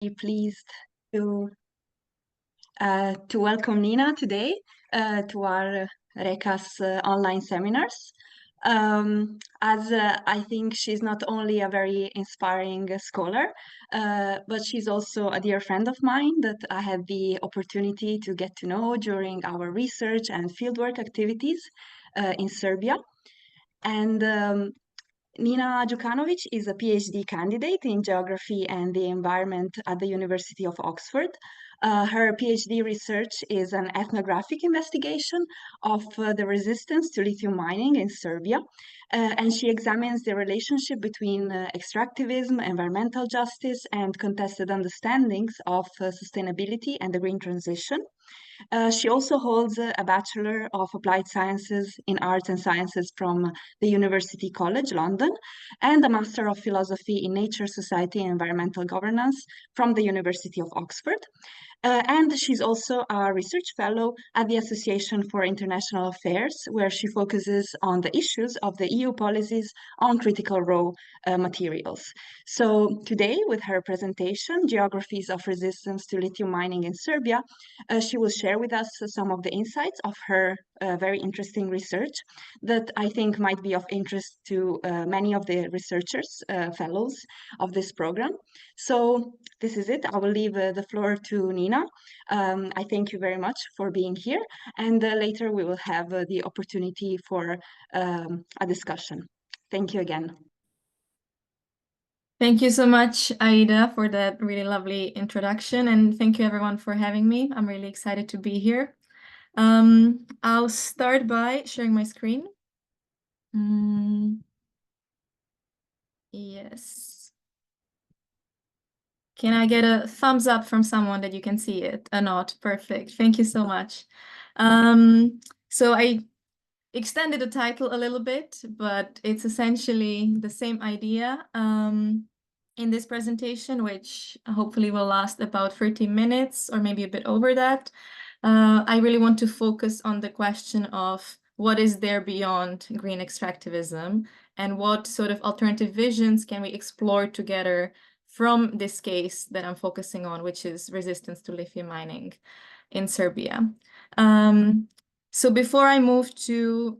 Pleased to welcome Nina today to our RECAS online seminars. As I think she's not only a very inspiring scholar, but she's also a dear friend of mine that I had the opportunity to get to know during our research and fieldwork activities in Serbia. And Nina Đukanović is a PhD candidate in geography and the environment at the University of Oxford. Her PhD research is an ethnographic investigation of the resistance to lithium mining in Serbia, and she examines the relationship between extractivism, environmental justice, and contested understandings of sustainability and the green transition. She also holds a Bachelor of Applied Sciences in Arts and Sciences from the University College London and a Master of Philosophy in Nature, Society and Environmental Governance from the University of Oxford. And she's also a research fellow at the Association for International Affairs, where she focuses on the issues of the EU policies on critical raw materials. So today, with her presentation, Geographies of Resistance to Lithium Mining in Serbia, she will share with us some of the insights of her very interesting research that I think might be of interest to many of the researchers, fellows of this program. So this is it. I will leave the floor to Nina. I thank you very much for being here, and later we will have the opportunity for a discussion. Thank you again. Thank you so much, Aida, for that really lovely introduction, and thank you everyone for having me. I'm really excited to be here. I'll start by sharing my screen. Yes. Can I get a thumbs up from someone that you can see it? A nod. Perfect. Thank you so much. So I extended the title a little bit, but it's essentially the same idea in this presentation, which hopefully will last about 30 minutes or maybe a bit over that. I really want to focus on the question of what is there beyond green extractivism and what sort of alternative visions can we explore together from this case that I'm focusing on, which is resistance to lithium mining in Serbia. So before I move to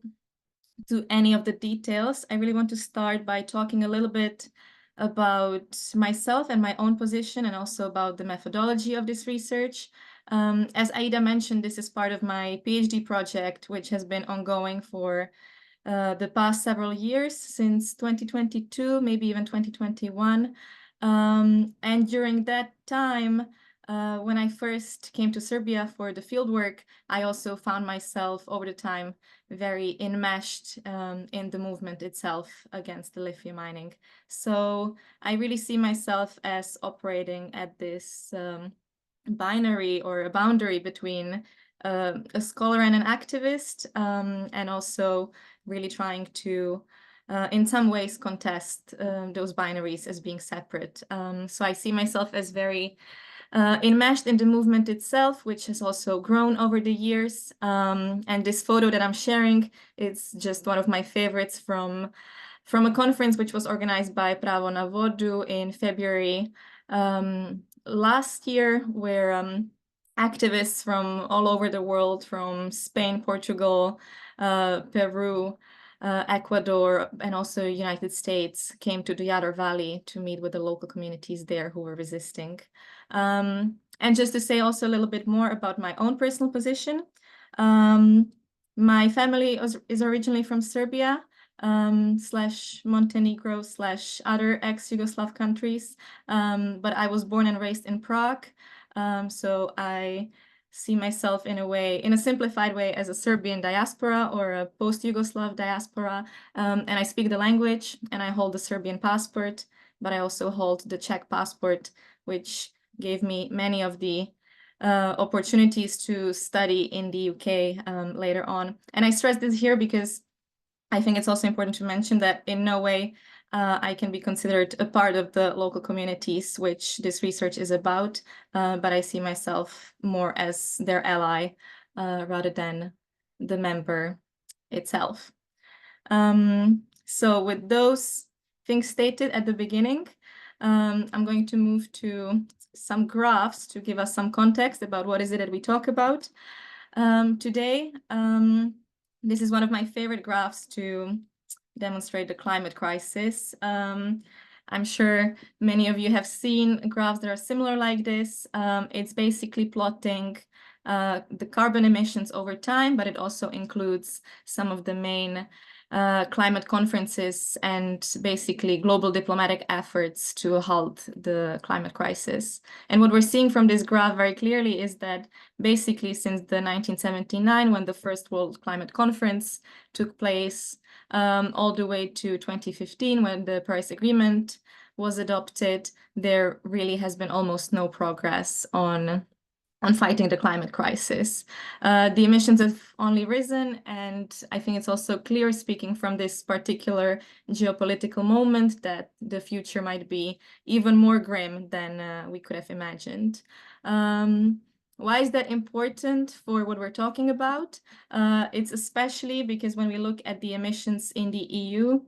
any of the details, I really want to start by talking a little bit about myself and my own position and also about the methodology of this research. As Aida mentioned, this is part of my PhD project, which has been ongoing for the past several years, since 2022, maybe even 2021. And during that time, when I first came to Serbia for the fieldwork, I also found myself over the time very enmeshed in the movement itself against the lithium mining. So I really see myself as operating at this binary or a boundary between a scholar and an activist, and also really trying to in some ways contest those binaries as being separate. So I see myself as very enmeshed in the movement itself, which has also grown over the years. And this photo that I'm sharing, it's just one of my favorites from a conference which was organized by Pravo na vodu in February last year, where activists from all over the world, from Spain, Portugal, Peru, Ecuador, and also United States, came to the Jadar Valley to meet with the local communities there who were resisting. And just to say also a little bit more about my own personal position, my family is originally from Serbia, / Montenegro / other ex-Yugoslav countries, but I was born and raised in Prague, so I see myself in a way, in a simplified way, as a Serbian diaspora or a post-Yugoslav diaspora, and I speak the language and I hold the Serbian passport, but I also hold the Czech passport, which gave me many of the opportunities to study in the UK later on. And I stress this here because I think it's also important to mention that in no way I can be considered a part of the local communities which this research is about, but I see myself more as their ally rather than the member itself. So with those things stated at the beginning, I'm going to move to some graphs to give us some context about what is it that we talk about today. This is one of my favorite graphs to demonstrate the climate crisis. I'm sure many of you have seen graphs that are similar like this. It's basically plotting the carbon emissions over time, but it also includes some of the main climate conferences and basically global diplomatic efforts to halt the climate crisis. And what we're seeing from this graph very clearly is that basically since the 1979, when the first World Climate Conference took place, all the way to 2015, when the Paris Agreement was adopted, there really has been almost no progress on fighting the climate crisis. The emissions have only risen, and I think it's also clear, speaking from this particular geopolitical moment, that the future might be even more grim than we could have imagined. Why is that important for what we're talking about? It's especially because when we look at the emissions in the EU,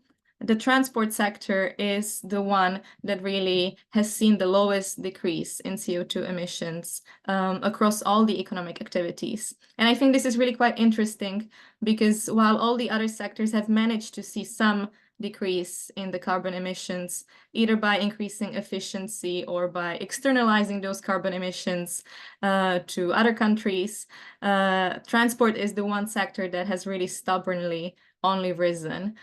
the transport sector is the one that really has seen the lowest decrease in CO2 emissions across all the economic activities. And I think this is really quite interesting because while all the other sectors have managed to see some decrease in the carbon emissions, either by increasing efficiency or by externalizing those carbon emissions to other countries, transport is the one sector that has really stubbornly only risen.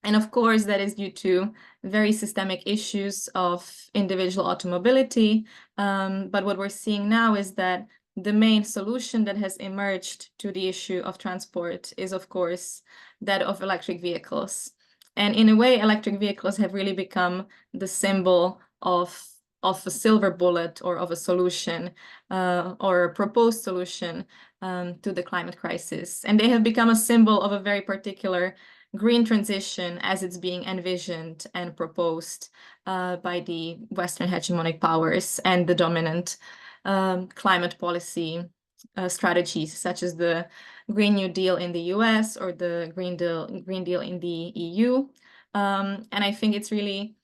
And of course, that is due to very systemic issues of individual automobility. But what we're seeing now is that the main solution that has emerged to the issue of transport is, of course, that of electric vehicles. And in a way, electric vehicles have really become the symbol of a silver bullet or of a solution or a proposed solution to the climate crisis. And they have become a symbol of a very particular green transition as it's being envisioned and proposed by the Western hegemonic powers and the dominant climate policy strategies, such as the Green New Deal in the US or the Green Deal in the EU. And I think it's really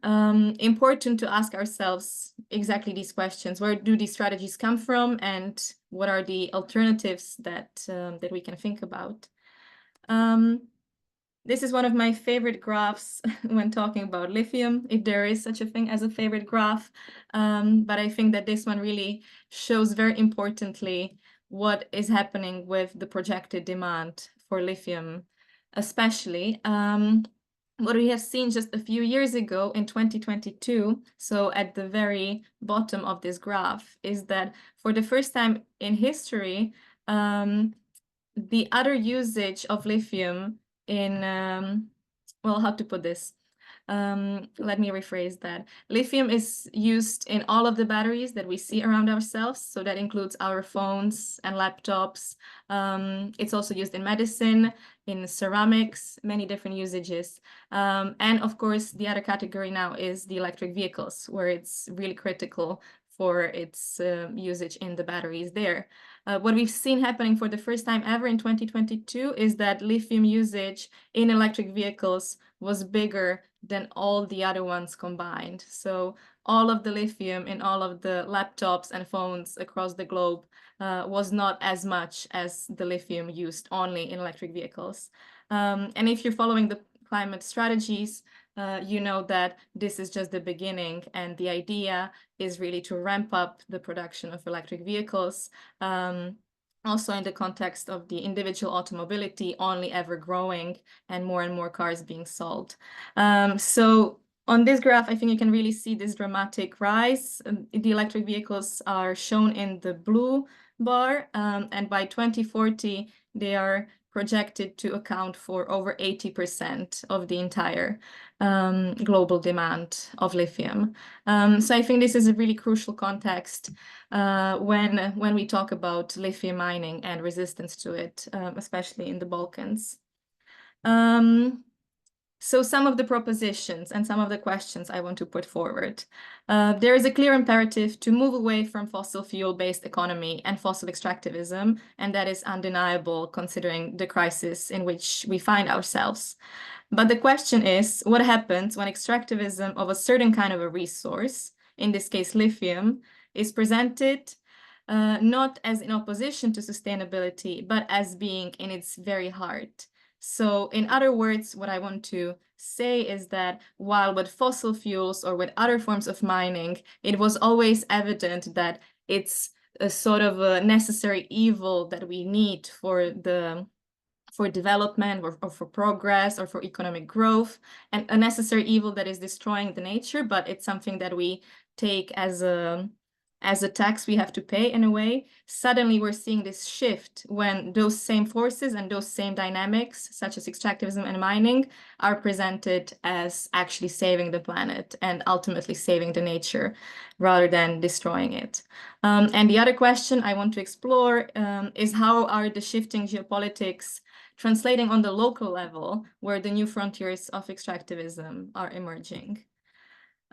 important to ask ourselves exactly these questions. Where do these strategies come from, and what are the alternatives that we can think about? This is one of my favorite graphs when talking about lithium, if there is such a thing as a favorite graph. But I think that this one really shows very importantly what is happening with the projected demand for lithium, especially. What we have seen just a few years ago in 2022, so at the very bottom of this graph, is that for the first time in history, the other usage of lithium in, well, how to put this? Let me rephrase that. Lithium is used in all of the batteries that we see around ourselves. So that includes our phones and laptops. It's also used in medicine, in ceramics, many different usages. And of course, the other category now is the electric vehicles, where it's really critical for its usage in the batteries there. What we've seen happening for the first time ever in 2022 is that lithium usage in electric vehicles was bigger than all the other ones combined. So all of the lithium in all of the laptops and phones across the globe was not as much as the lithium used only in electric vehicles. And if you're following the climate strategies, you know that this is just the beginning, and the idea is really to ramp up the production of electric vehicles, also in the context of the individual automobility only ever growing and more cars being sold. So on this graph, I think you can really see this dramatic rise. The electric vehicles are shown in the blue bar, and by 2040, they are projected to account for over 80% of the entire global demand of lithium. So I think this is a really crucial context when we talk about lithium mining and resistance to it, especially in the Balkans. So some of the propositions and some of the questions I want to put forward. There is a clear imperative to move away from fossil fuel-based economy and fossil extractivism, and that is undeniable considering the crisis in which we find ourselves. But the question is, what happens when extractivism of a certain kind of a resource in this case lithium, is presented not as in opposition to sustainability, but as being in its very heart. So in other words, what I want to say is that while with fossil fuels or with other forms of mining, it was always evident that it's a sort of a necessary evil that we need for development or for progress or for economic growth, and a necessary evil that is destroying the nature, but it's something that we take as a tax we have to pay in a way. Suddenly we're seeing this shift when those same forces and those same dynamics, such as extractivism and mining, are presented as actually saving the planet and ultimately saving the nature rather than destroying it. And the other question I want to explore is how are the shifting geopolitics translating on the local level where the new frontiers of extractivism are emerging.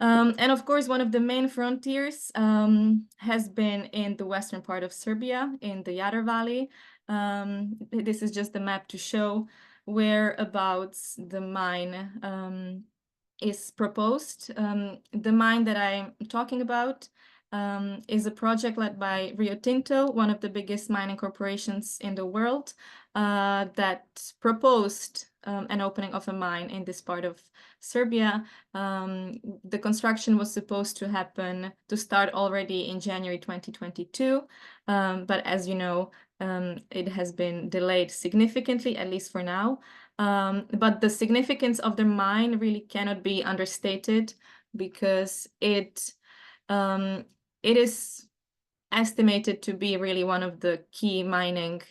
And of course, one of the main frontiers has been in the western part of Serbia, in the Jadar Valley. This is just a map to show whereabouts the mine is proposed. The mine that I'm talking about is a project led by Rio Tinto, one of the biggest mining corporations in the world, that proposed an opening of a mine in this part of Serbia. The construction was supposed to start already in January 2022, but as you know, it has been delayed significantly, at least for now. But the significance of the mine really cannot be understated because it is estimated to be really one of the key mining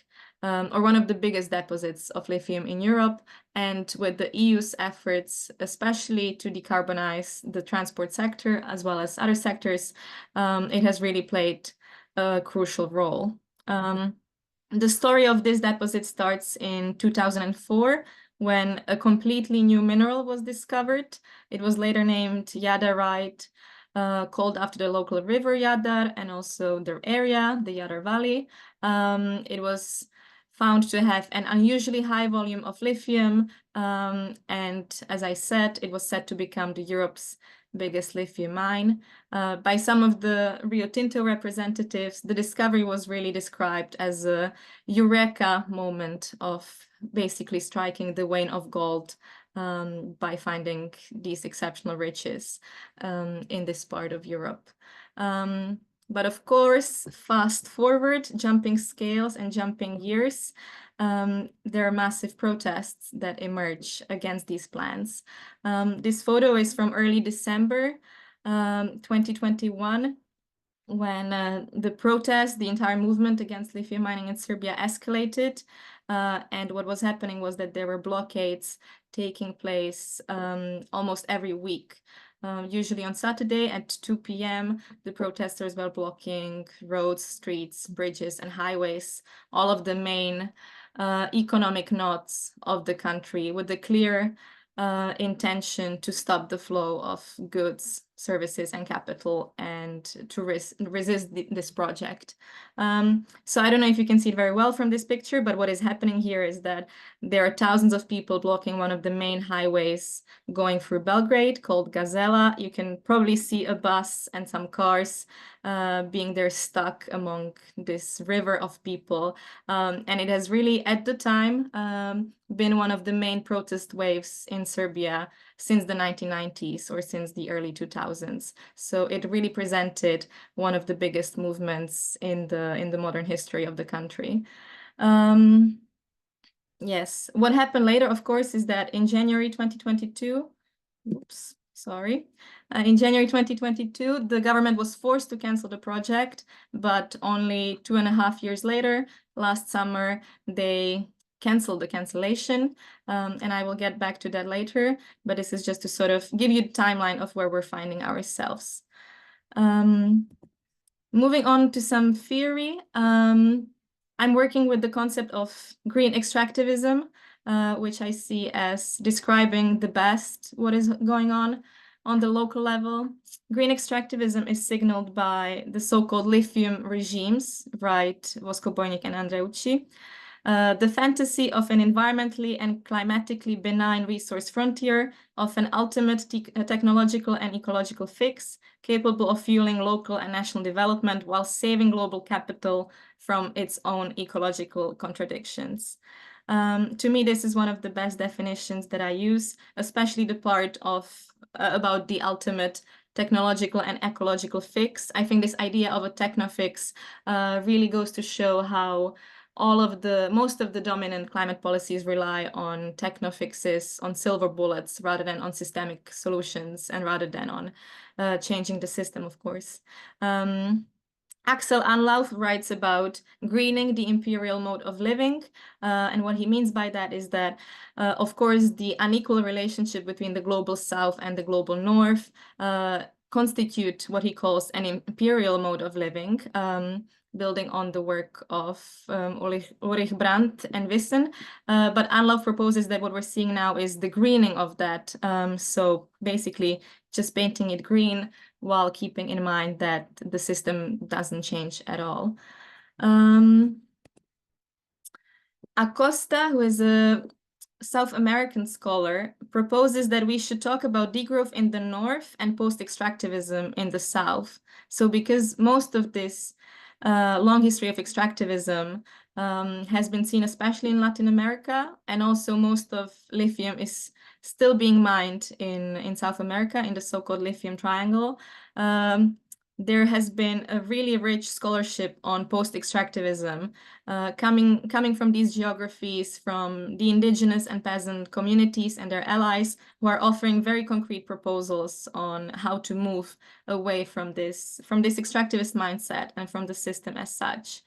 or one of the biggest deposits of lithium in Europe. And with the EU's efforts, especially to decarbonize the transport sector as well as other sectors, it has really played a crucial role. The story of this deposit starts in 2004 when a completely new mineral was discovered. It was later named Jadarite, called after the local river Jadar and also their area, the Jadar Valley. It was found to have an unusually high volume of lithium, and as I said, it was said to become Europe's biggest lithium mine. By some of the Rio Tinto representatives, the discovery was really described as a eureka moment of basically striking the vein of gold by finding these exceptional riches in this part of Europe. But of course, fast forward, jumping scales and jumping years, there are massive protests that emerge against these plans. This photo is from early December 2021, when the protest, the entire movement against lithium mining in Serbia escalated. And what was happening was that there were blockades taking place almost every week. Usually on Saturday at 2 p.m., the protesters were blocking roads, streets, bridges, and highways, all of the main economic nodes of the country, with the clear intention to stop the flow of goods, services, and capital, and to resist this project. So I don't know if you can see it very well from this picture, but what is happening here is that there are thousands of people blocking one of the main highways going through Belgrade called Gazela. You can probably see a bus and some cars being there stuck among this river of people. And it has really, at the time, been one of the main protest waves in Serbia since the 1990s or since the early 2000s. So it really presented one of the biggest movements in the modern history of the country. Yes, what happened later, of course, is that in January 2022, in January 2022, the government was forced to cancel the project, but only 2.5 years later, last summer, they canceled the cancellation, and I will get back to that later, but this is just to sort of give you the timeline of where we're finding ourselves. Moving on to some theory, I'm working with the concept of green extractivism, which I see as describing the best what is going on the local level. Green extractivism is signaled by the so-called lithium regimes, right, Vosko Bojnik and Andreucci. The fantasy of an environmentally and climatically benign resource frontier, of an ultimate technological and ecological fix, capable of fueling local and national development while saving global capital from its own ecological contradictions. To me, this is one of the best definitions that I use, especially the part of about the ultimate technological and ecological fix. I think this idea of a technofix really goes to show how most of the dominant climate policies rely on technofixes, on silver bullets, rather than on systemic solutions and rather than on changing the system, of course. Axel Anlauf writes about greening the imperial mode of living. And what he means by that is that, of course, the unequal relationship between the global south and the global north constitute what he calls an imperial mode of living, building on the work of Ulrich Brandt and Wissen. But Anlauf proposes that what we're seeing now is the greening of that. So basically just painting it green while keeping in mind that the system doesn't change at all. Acosta, who is a South American scholar, proposes that we should talk about degrowth in the north and post-extractivism in the south. So because most of this long history of extractivism has been seen especially in Latin America, and also most of lithium is still being mined in South America in the so-called lithium triangle. There has been a really rich scholarship on post-extractivism coming from these geographies, from the indigenous and peasant communities and their allies, who are offering very concrete proposals on how to move away from this extractivist mindset and from the system as such.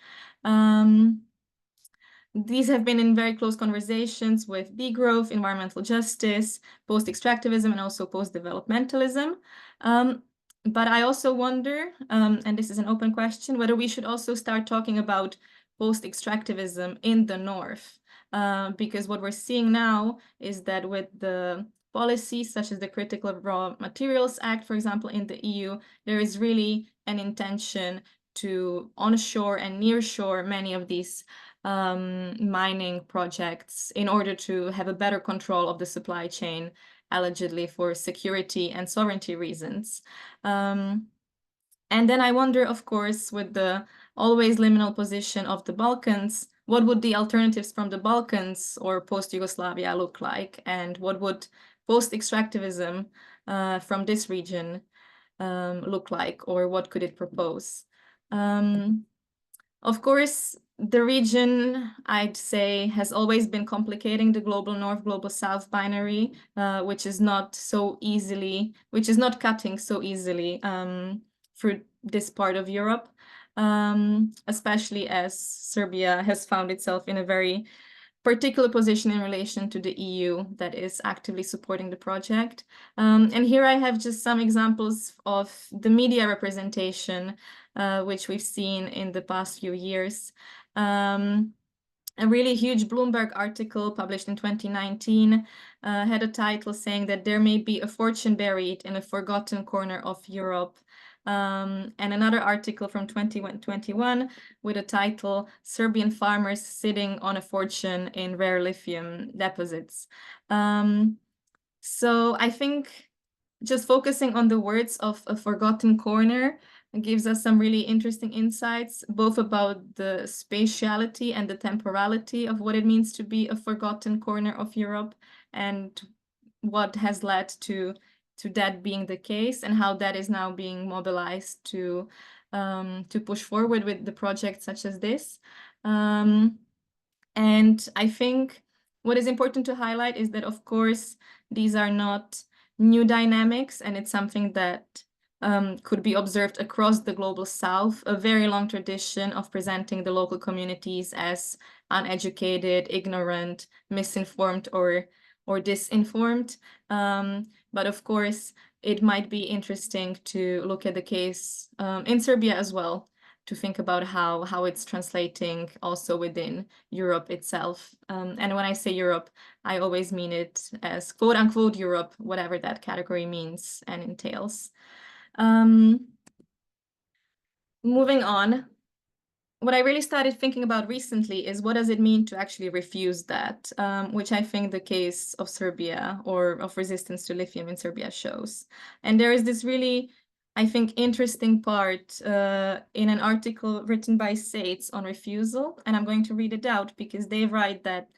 These have been in very close conversations with degrowth, environmental justice, post-extractivism, and also post-developmentalism. But I also wonder, and this is an open question, whether we should also start talking about post-extractivism in the north. Because what we're seeing now is that with the policies such as the Critical Raw Materials Act, for example, in the EU, there is really an intention to onshore and nearshore many of these mining projects in order to have a better control of the supply chain, allegedly for security and sovereignty reasons. And then I wonder, of course, with the always liminal position of the Balkans, what would the alternatives from the Balkans or post-Yugoslavia look like? And what would post-extractivism from this region look like, or what could it propose? Of course, the region, I'd say, has always been complicating the global north, global south binary, which is not cutting so easily through this part of Europe, especially as Serbia has found itself in a very particular position in relation to the EU that is actively supporting the project. And here I have just some examples of the media representation, which we've seen in the past few years. A really huge Bloomberg article published in 2019 had a title saying that there may be a fortune buried in a forgotten corner of Europe. And another article from 2021 with a title, Serbian Farmers Sitting on a Fortune in Rare Lithium Deposits. So I think just focusing on the words of a forgotten corner gives us some really interesting insights, both about the spatiality and the temporality of what it means to be a forgotten corner of Europe, and what has led to that being the case, and how that is now being mobilized to push forward with the projects such as this. And I think what is important to highlight is that, of course, these are not new dynamics, and it's something that could be observed across the global south, a very long tradition of presenting the local communities as uneducated, ignorant, misinformed, or disinformed. But of course, it might be interesting to look at the case in Serbia as well, to think about how it's translating also within Europe itself. And when I say Europe, I always mean it as quote unquote Europe, whatever that category means and entails. Moving on, what I really started thinking about recently is what does it mean to actually refuse that, which I think the case of Serbia or of resistance to lithium in Serbia shows. And there is this really, I think, interesting part in an article written by Sates on refusal, and I'm going to read it out because they write that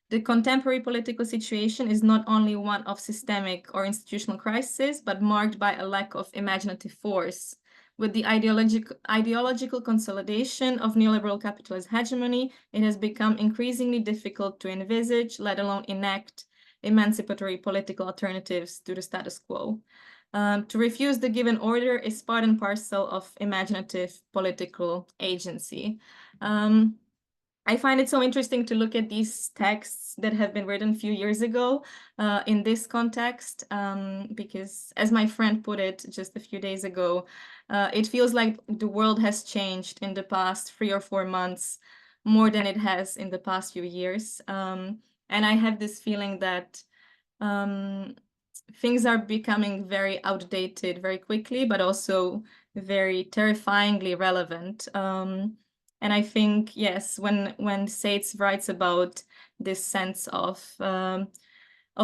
the contemporary political situation is not only one of systemic or institutional crisis, but marked by a lack of imaginative force. With the ideological consolidation of neoliberal capitalist hegemony, it has become increasingly difficult to envisage, let alone enact, emancipatory political alternatives to the status quo. To refuse the given order is part and parcel of imaginative political agency. I find it so interesting to look at these texts that have been written a few years ago in this context, because as my friend put it just a few days ago, it feels like the world has changed in the past 3 or 4 months more than it has in the past few years. And I have this feeling that things are becoming very outdated very quickly, but also very terrifyingly relevant. And I think, yes, when Sates writes about this sense of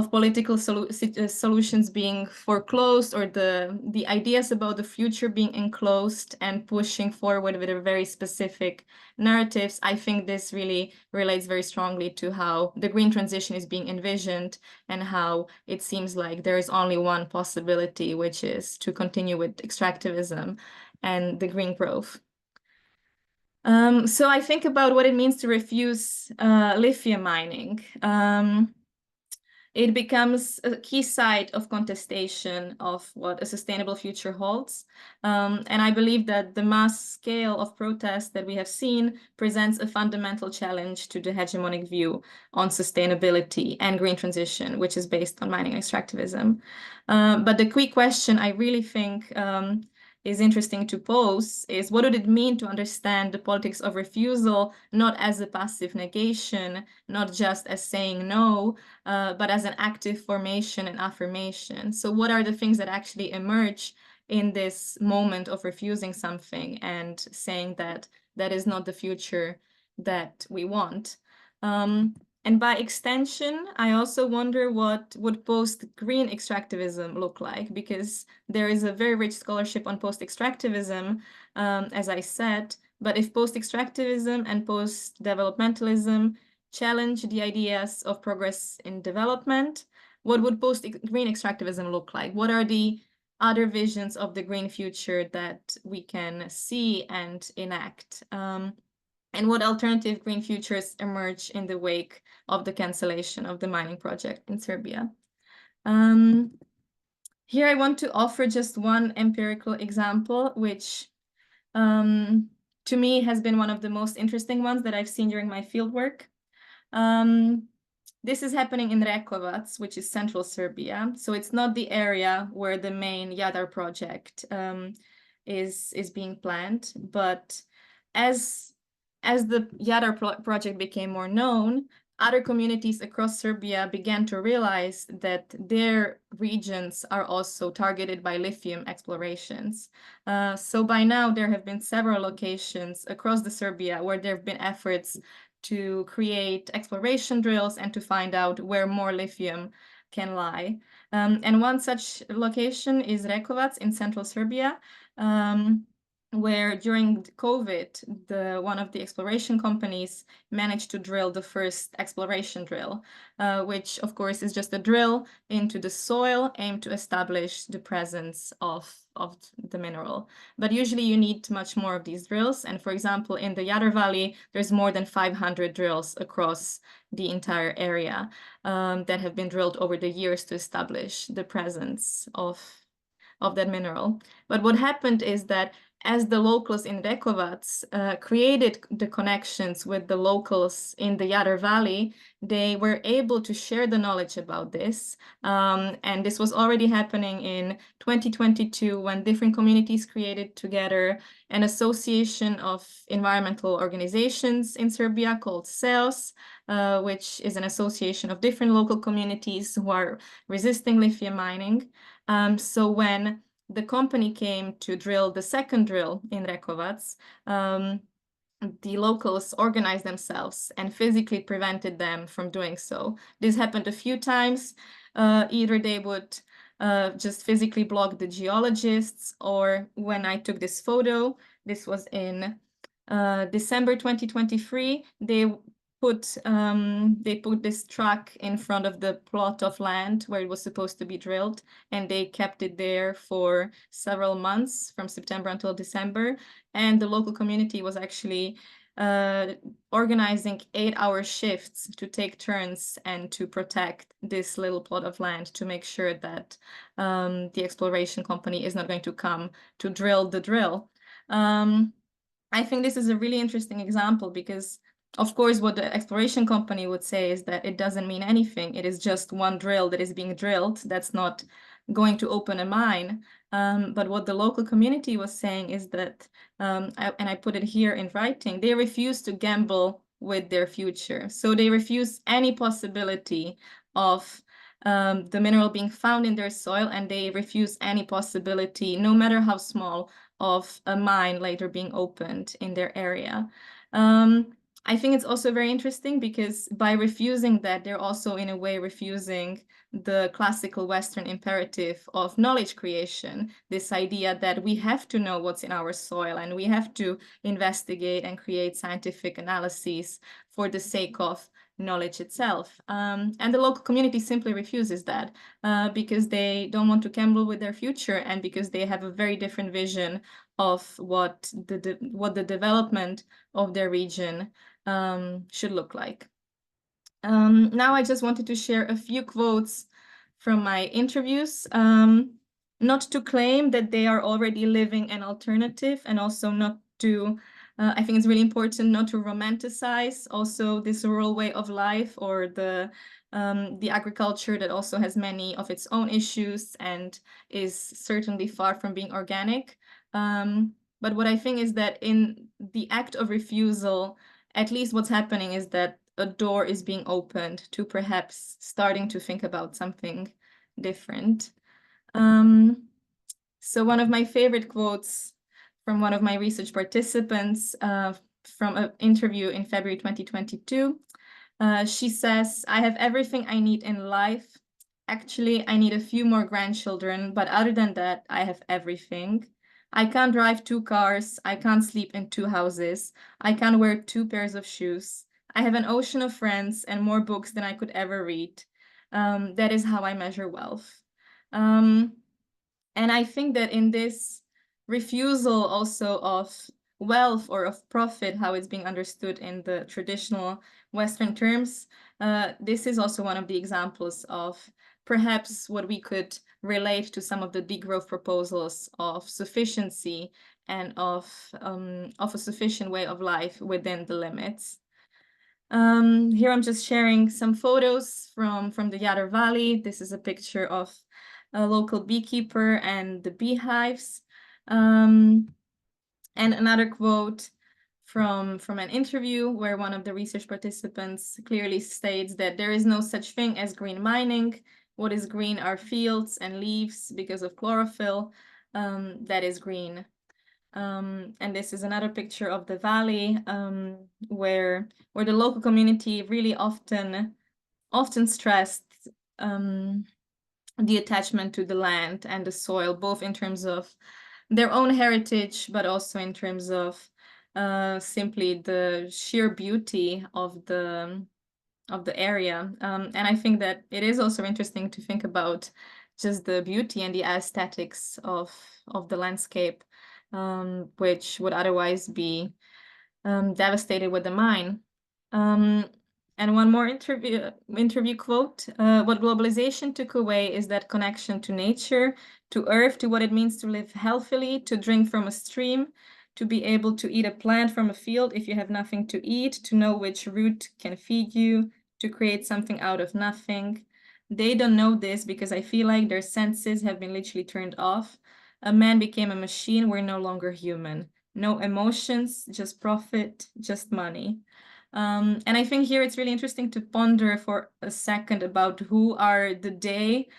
political solutions being foreclosed, or the ideas about the future being enclosed and pushing forward with a very specific narratives, I think this really relates very strongly to how the green transition is being envisioned and how it seems like there is only one possibility, which is to continue with extractivism and the green growth. So I think about what it means to refuse lithium mining. It becomes a key site of contestation of what a sustainable future holds. And I believe that the mass scale of protests that we have seen presents a fundamental challenge to the hegemonic view on sustainability and green transition, which is based on mining extractivism. But the key question I really think is interesting to pose is, what would it mean to understand the politics of refusal, not as a passive negation, not just as saying no, but as an active formation and affirmation? So what are the things that actually emerge in this moment of refusing something and saying that that is not the future that we want? And by extension, I also wonder what would post-green extractivism look like, because there is a very rich scholarship on post-extractivism, as I said, but if post-extractivism and post-developmentalism challenge the ideas of progress in development, what would post-green extractivism look like? What are the other visions of the green future that we can see and enact? And what alternative green futures emerge in the wake of the cancellation of the mining project in Serbia? Here I want to offer just one empirical example, which to me has been one of the most interesting ones that I've seen during my fieldwork. This is happening in Rekovac, which is central Serbia. So it's not the area where the main Jadar project is being planned, but as the Jadar project became more known, other communities across Serbia began to realize that their regions are also targeted by lithium explorations. So by now, there have been several locations across the Serbia where there have been efforts to create exploration drills and to find out where more lithium can lie. And one such location is Rekovac in central Serbia, where during COVID, one of the exploration companies managed to drill the first exploration drill, which of course is just a drill into the soil aimed to establish the presence of the mineral. But usually you need much more of these drills. And for example, in the Jadar Valley, there's more than 500 drills across the entire area that have been drilled over the years to establish the presence of that mineral. But what happened is that as the locals in Rekovac created the connections with the locals in the Jadar Valley, they were able to share the knowledge about this. And this was already happening in 2022 when different communities created together an association of environmental organizations in Serbia called CEOS, which is an association of different local communities who are resisting lithium mining. So when the company came to drill the second drill in Rekovac, the locals organized themselves and physically prevented them from doing so. This happened a few times. Either they would just physically block the geologists, or when I took this photo, this was in December 2023, they put this truck in front of the plot of land where it was supposed to be drilled, and they kept it there for several months, from September until December. And the local community was actually organizing 8-hour shifts to take turns and to protect this little plot of land, to make sure that the exploration company is not going to come to drill the drill. I think this is a really interesting example because, of course, what the exploration company would say is that it doesn't mean anything. It is just one drill that is being drilled. That's not going to open a mine. But what the local community was saying is that, and I put it here in writing, they refuse to gamble with their future. So they refuse any possibility of the mineral being found in their soil, and they refuse any possibility, no matter how small, of a mine later being opened in their area. I think it's also very interesting because by refusing that, they're also in a way refusing the classical Western imperative of knowledge creation, this idea that we have to know what's in our soil and we have to investigate and create scientific analyses for the sake of knowledge itself. And the local community simply refuses that because they don't want to gamble with their future, and because they have a very different vision of what the development of their region should look like. Now I just wanted to share a few quotes from my interviews, not to claim that they are already living an alternative, and also not to, I think it's really important not to romanticize also this rural way of life, or the agriculture that also has many of its own issues and is certainly far from being organic. But what I think is that in the act of refusal, at least what's happening is that a door is being opened to perhaps starting to think about something different. So one of my favorite quotes from one of my research participants from an interview in February 2022, she says, "I have everything I need in life. Actually, I need a few more grandchildren, but other than that, I have everything. I can't drive 2 cars. I can't sleep in 2 houses. I can't wear 2 pairs of shoes. I have an ocean of friends and more books than I could ever read. That is how I measure wealth." And I think that in this refusal also of wealth or of profit, how it's being understood in the traditional Western terms, this is also one of the examples of perhaps what we could relate to some of the degrowth proposals of sufficiency and of a sufficient way of life within the limits. Here I'm just sharing some photos from the Jadar Valley. This is a picture of a local beekeeper and the beehives. And another quote from an interview where one of the research participants clearly states that there is no such thing as green mining. What is green are fields and leaves because of chlorophyll. That is green. And this is another picture of the valley where the local community really often stressed the attachment to the land and the soil, both in terms of their own heritage, but also in terms of simply the sheer beauty of the area. And I think that it is also interesting to think about just the beauty and the aesthetics of the landscape, which would otherwise be devastated with the mine. And one more interview quote, "What globalization took away is that connection to nature, to earth, to what it means to live healthily, to drink from a stream, to be able to eat a plant from a field if you have nothing to eat, to know which root can feed you, to create something out of nothing. They don't know this because I feel like their senses have been literally turned off. A man became a machine, we're no longer human. No emotions, just profit, just money." And I think here it's really interesting to ponder for a second about who are the they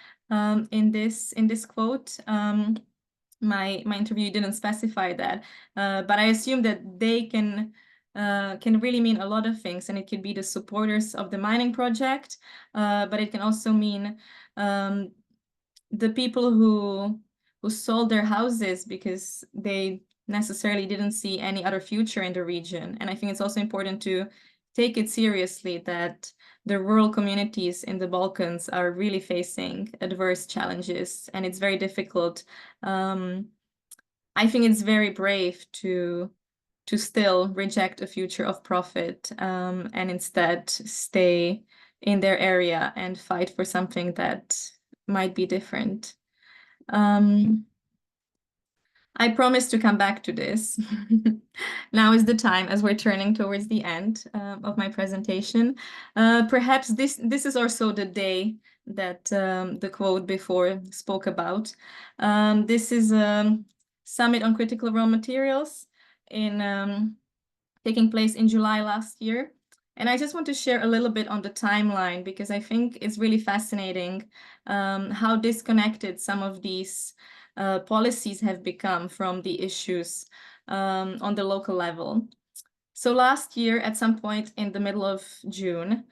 in this quote. My interview didn't specify that, but I assume that they can can really mean a lot of things, and it could be the supporters of the mining project, but it can also mean the people who sold their houses because they necessarily didn't see any other future in the region. And I think it's also important to take it seriously that the rural communities in the Balkans are really facing adverse challenges, and it's very difficult. I think it's very brave to still reject a future of profit, and instead stay in their area and fight for something that might be different. I promise to come back to this. Now is the time, as we're turning towards the end of my presentation. Perhaps this is also the day that the quote before spoke about. This is a summit on critical raw materials taking place in July last year. And I just want to share a little bit on the timeline, because I think it's really fascinating how disconnected some of these policies have become from the issues on the local level. So last year, at some point in the middle of June,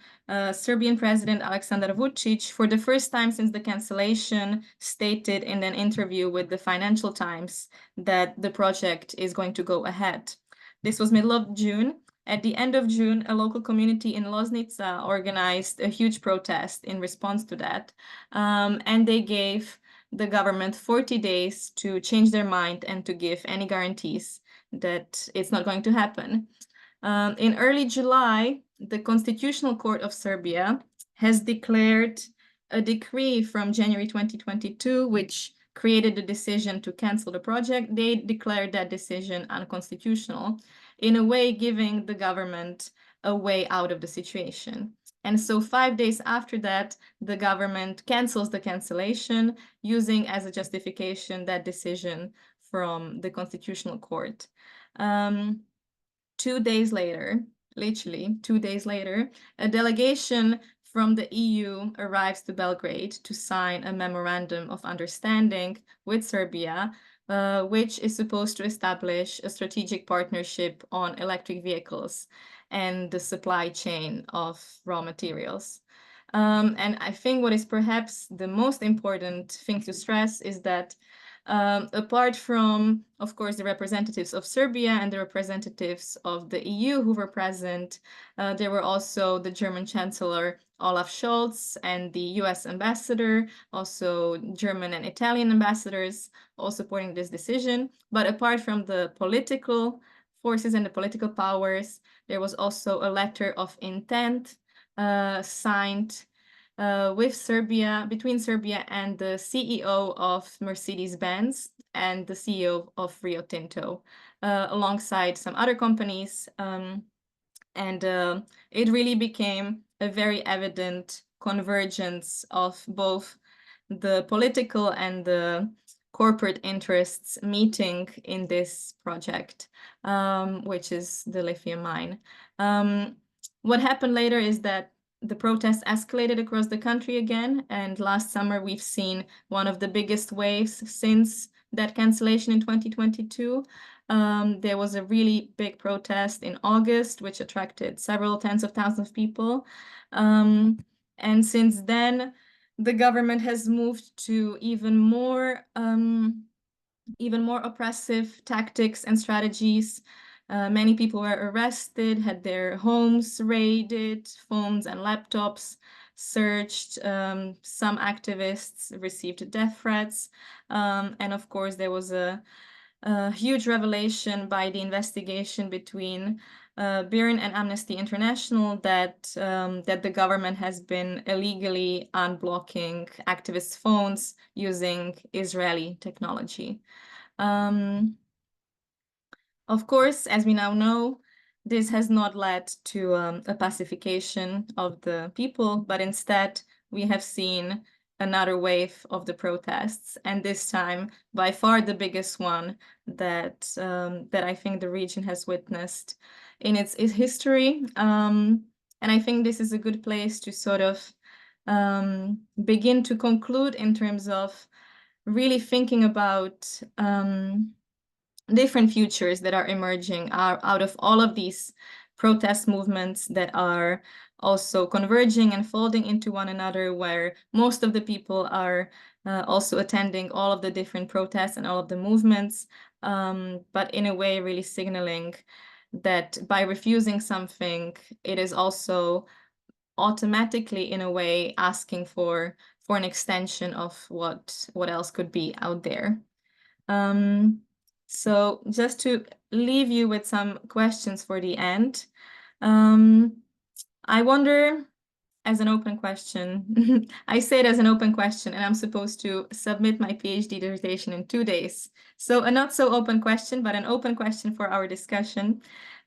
Serbian President Aleksandar Vučić, for the first time since the cancellation, stated in an interview with the Financial Times that the project is going to go ahead. This was middle of June. At the end of June, a local community in Loznica organized a huge protest in response to that. And they gave the government 40 days to change their mind and to give any guarantees that it's not going to happen. In early July, the Constitutional Court of Serbia has declared a decree from January 2022, which created the decision to cancel the project. They declared that decision unconstitutional, in a way giving the government a way out of the situation. And so 5 days after that, the government cancels the cancellation, using as a justification that decision from the Constitutional Court. 2 days later, literally 2 days later, a delegation from the EU arrives to Belgrade to sign a memorandum of understanding with Serbia, which is supposed to establish a strategic partnership on electric vehicles and the supply chain of raw materials. And I think what is perhaps the most important thing to stress is that apart from, of course, the representatives of Serbia and the representatives of the EU who were present, there were also the German Chancellor Olaf Scholz and the US ambassador, also German and Italian ambassadors, all supporting this decision. But apart from the political forces and the political powers, there was also a letter of intent signed with Serbia, between Serbia and the CEO of Mercedes-Benz and the CEO of Rio Tinto, alongside some other companies. And it really became a very evident convergence of both the political and the corporate interests meeting in this project, which is the lithium mine. What happened later is that the protests escalated across the country again, and last summer we've seen one of the biggest waves since that cancellation in 2022. There was a really big protest in August, which attracted several tens of thousands of people. And since then, the government has moved to even more oppressive tactics and strategies. Many people were arrested, had their homes raided, phones and laptops searched. Some activists received death threats. And of course, there was a huge revelation by the investigation between BIRN and Amnesty International that the government has been illegally unblocking activists' phones using Israeli technology. Of course, as we now know, this has not led to a pacification of the people, but instead we have seen another wave of the protests, and this time by far the biggest one that I think the region has witnessed in its history. And I think this is a good place to sort of begin to conclude in terms of really thinking about different futures that are emerging out of all of these protest movements that are also converging and folding into one another, where most of the people are also attending all of the different protests and all of the movements, but in a way really signaling that by refusing something, it is also automatically, in a way, asking for an extension of what else could be out there. So just to leave you with some questions for the end, I wonder, as an open question, I say it as an open question, and I'm supposed to submit my PhD dissertation in 2 days. So a not so open question, but an open question for our discussion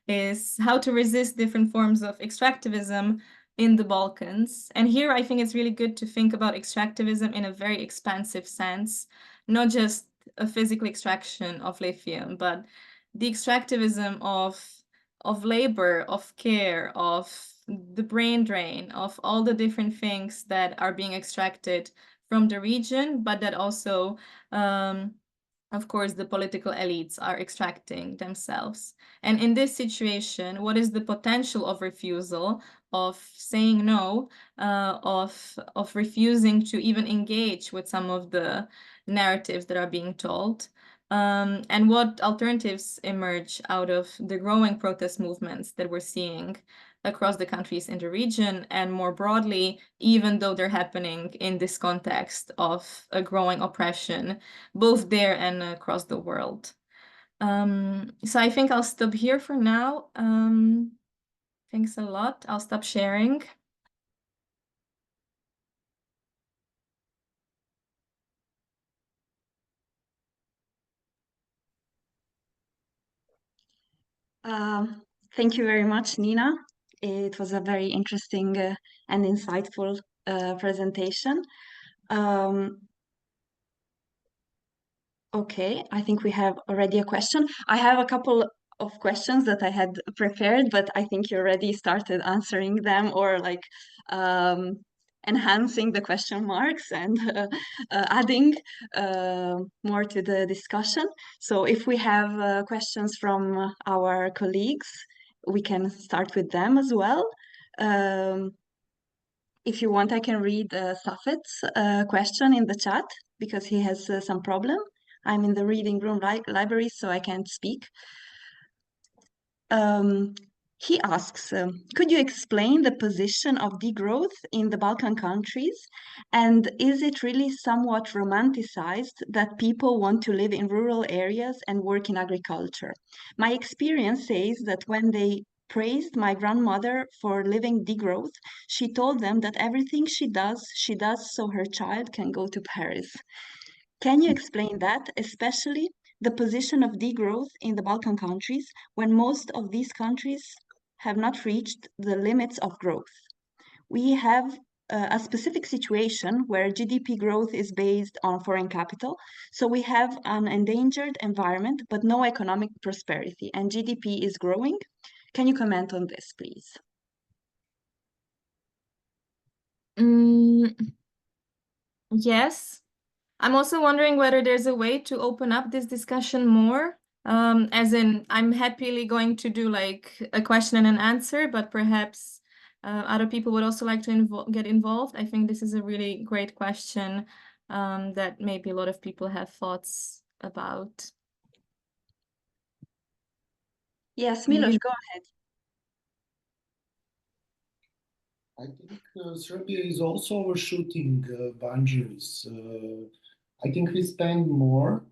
is how to resist different forms of extractivism in the Balkans. And here I think it's really good to think about extractivism in a very expansive sense, not just a physical extraction of lithium, but the extractivism of labor, of care, of the brain drain, of all the different things that are being extracted from the region, but that also, of course, the political elites are extracting themselves. And in this situation, what is the potential of refusal, of saying no, of refusing to even engage with some of the narratives that are being told? And what alternatives emerge out of the growing protest movements that we're seeing across the countries in the region, and more broadly, even though they're happening in this context of a growing oppression, both there and across the world. So I think I'll stop here for now. Thanks a lot. I'll stop sharing. Thank you very much, Nina. It was a very interesting and insightful presentation. Okay, I think we have already a question. I have a couple of questions that I had prepared, but I think you already started answering them, or like enhancing the question marks and adding more to the discussion. So if we have questions from our colleagues, we can start with them as well. If you want, I can read Safet's question in the chat because he has some problem. I'm in the reading room library, so I can't speak. He asks, could you explain the position of degrowth in the Balkan countries? And is it really somewhat romanticized that people want to live in rural areas and work in agriculture? My experience says that when they praised my grandmother for living degrowth, she told them that everything she does so her child can go to Paris. Can you explain that, especially the position of degrowth in the Balkan countries when most of these countries have not reached the limits of growth? We have a specific situation where GDP growth is based on foreign capital. So we have an endangered environment, but no economic prosperity, and GDP is growing. Can you comment on this, please? Yes. I'm also wondering whether there's a way to open up this discussion more. As in, I'm happily going to do like a question and an answer, but perhaps other people would also like to get involved. I think this is a really great question that maybe a lot of people have thoughts about. Yes, Milos, go ahead. I think Serbia is also overshooting boundaries. I think we spend more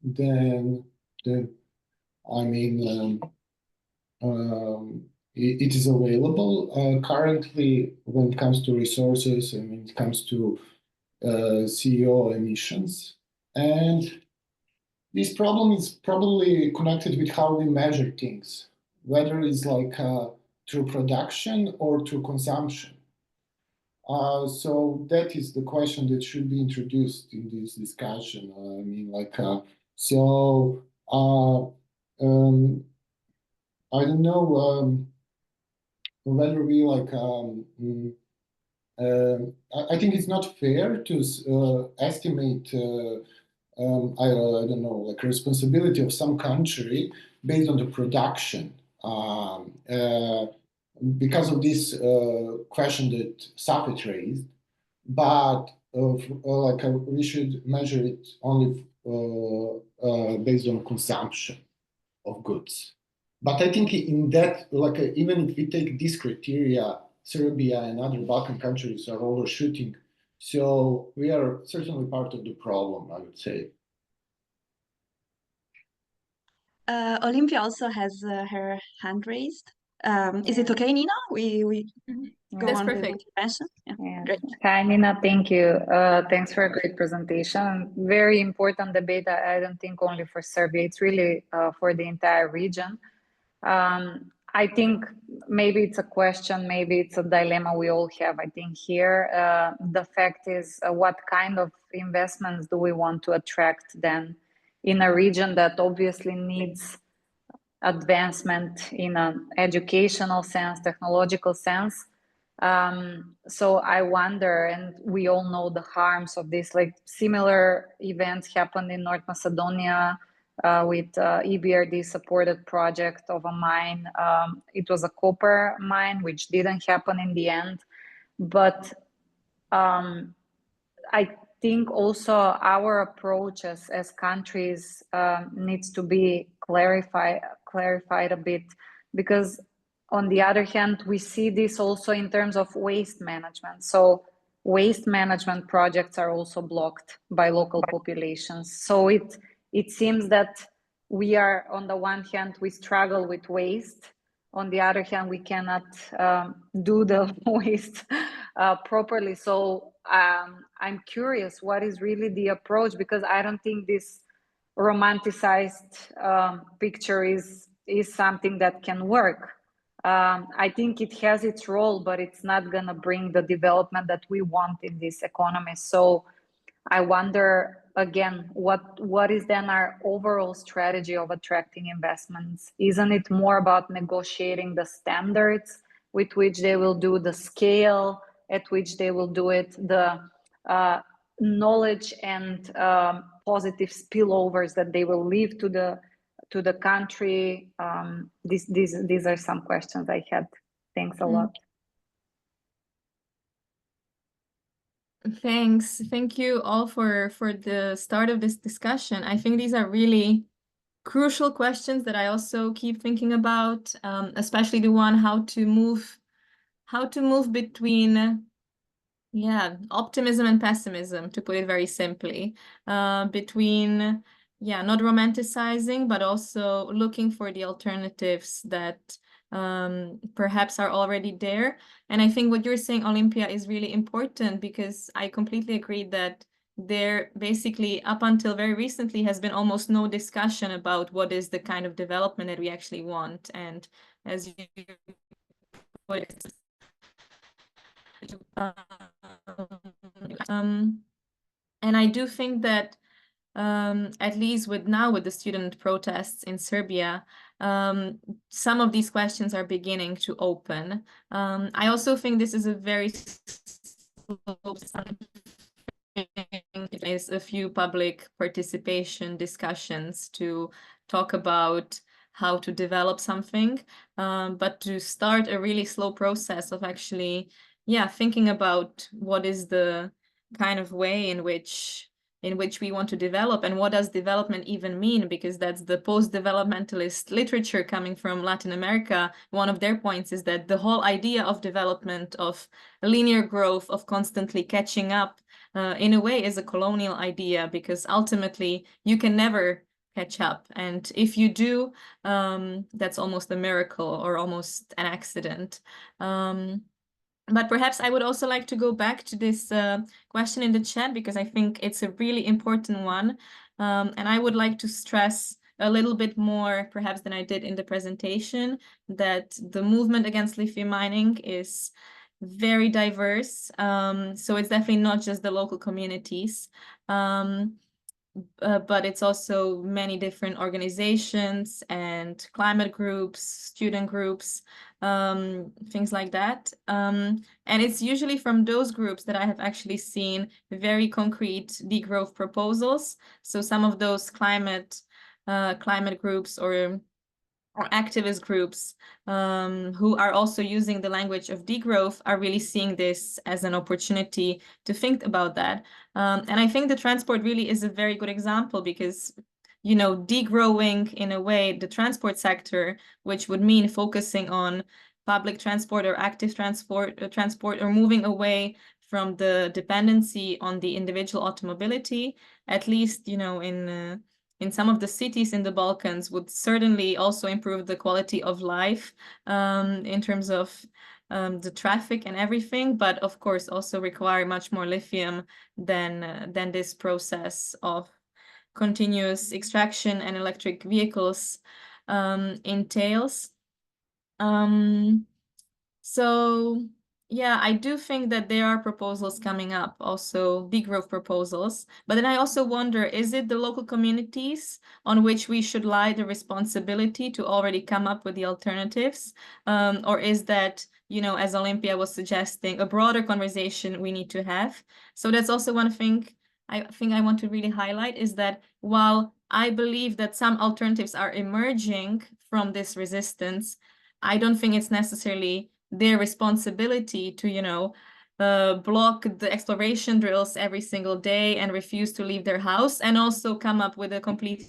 than I mean, it is available currently when it comes to resources and when it comes to CO emissions. And this problem is probably connected with how we measure things, whether it's like through production or through consumption. So that is the question that should be introduced in this discussion. I mean, like, I don't know whether we like. I think it's not fair to estimate. I don't know, like responsibility of some country based on the production. because of this question that Safet raised, but we should measure it only based on consumption of goods. But I think in that, even if we take this criteria, Serbia and other Balkan countries are overshooting. So we are certainly part of the problem, I would say. Olympia also has her hand raised. Is it okay, Nina? We go That's on perfect. with the question. Yeah. Great. Hi, Nina. Thank you. Thanks for a great presentation. Very important debate. I don't think only for Serbia. It's really for the entire region. I think maybe it's a question, maybe it's a dilemma we all have. I think here the fact is what kind of investments do we want to attract then in a region that obviously needs advancement in an educational sense, technological sense. So I wonder, and we all know the harms of this, like similar events happened in North Macedonia with EBRD supported project of a mine. It was a copper mine, which didn't happen in the end. But I think also our approach as countries needs to be clarified a bit, because on the other hand, we see this also in terms of waste management. So waste management projects are also blocked by local populations. So it seems that we are, on the one hand, we struggle with waste. On the other hand, we cannot do the waste properly. So I'm curious, what is really the approach? Because I don't think this romanticized picture is something that can work. I think it has its role, but it's not going to bring the development that we want in this economy. So I wonder, again, what is then our overall strategy of attracting investments? Isn't it more about negotiating the standards with which they will do, the scale at which they will do it, the knowledge and positive spillovers that they will leave to the country? These are some questions I had. Thanks a lot. Thanks. Thank you all for the start of this discussion. I think these are really crucial questions that I also keep thinking about, especially the one how to move between optimism and pessimism, to put it very simply, between not romanticizing, but also looking for the alternatives that perhaps are already there. And I think what you're saying, Olympia, is really important, because I completely agree that there basically, up until very recently, has been almost no discussion about what is the kind of development that we actually want. And as you put it, and I do think that at least with the student protests in Serbia, some of these questions are beginning to open. I also think this is a very slow. There's a few public participation discussions to talk about how to develop something, but to start a really slow process of actually thinking about what is the kind of way in which we want to develop, and what does development even mean, because that's the post-developmentalist literature coming from Latin America. One of their points is that the whole idea of development, of linear growth, of constantly catching up, in a way is a colonial idea, because ultimately you can never catch up, and if you do, that's almost a miracle or almost an accident. But perhaps I would also like to go back to this question in the chat, because I think it's a really important one. And I would like to stress a little bit more, perhaps, than I did in the presentation, that the movement against lithium mining is very diverse. So it's definitely not just the local communities. But it's also many different organizations and climate groups, student groups, things like that. And it's usually from those groups that I have actually seen very concrete degrowth proposals. So some of those climate groups or or activist groups who are also using the language of degrowth are really seeing this as an opportunity to think about that. And I think the transport really is a very good example because, you know, degrowing in a way the transport sector, which would mean focusing on public transport or active transport or moving away from the dependency on the individual automobility, at least, you know, in some of the cities in the Balkans, would certainly also improve the quality of life in terms of the traffic and everything, but of course also require much more lithium than this process of continuous extraction and electric vehicles entails. So yeah, I do think that there are proposals coming up, also degrowth proposals. But then I also wonder, is it the local communities on which we should lie the responsibility to already come up with the alternatives? Or is that, you know, as Olympia was suggesting, a broader conversation we need to have? So that's also one thing I want to really highlight, is that while I believe that some alternatives are emerging from this resistance, I don't think it's necessarily their responsibility to, you know, block the exploration drills every single day and refuse to leave their house, and also come up with a completely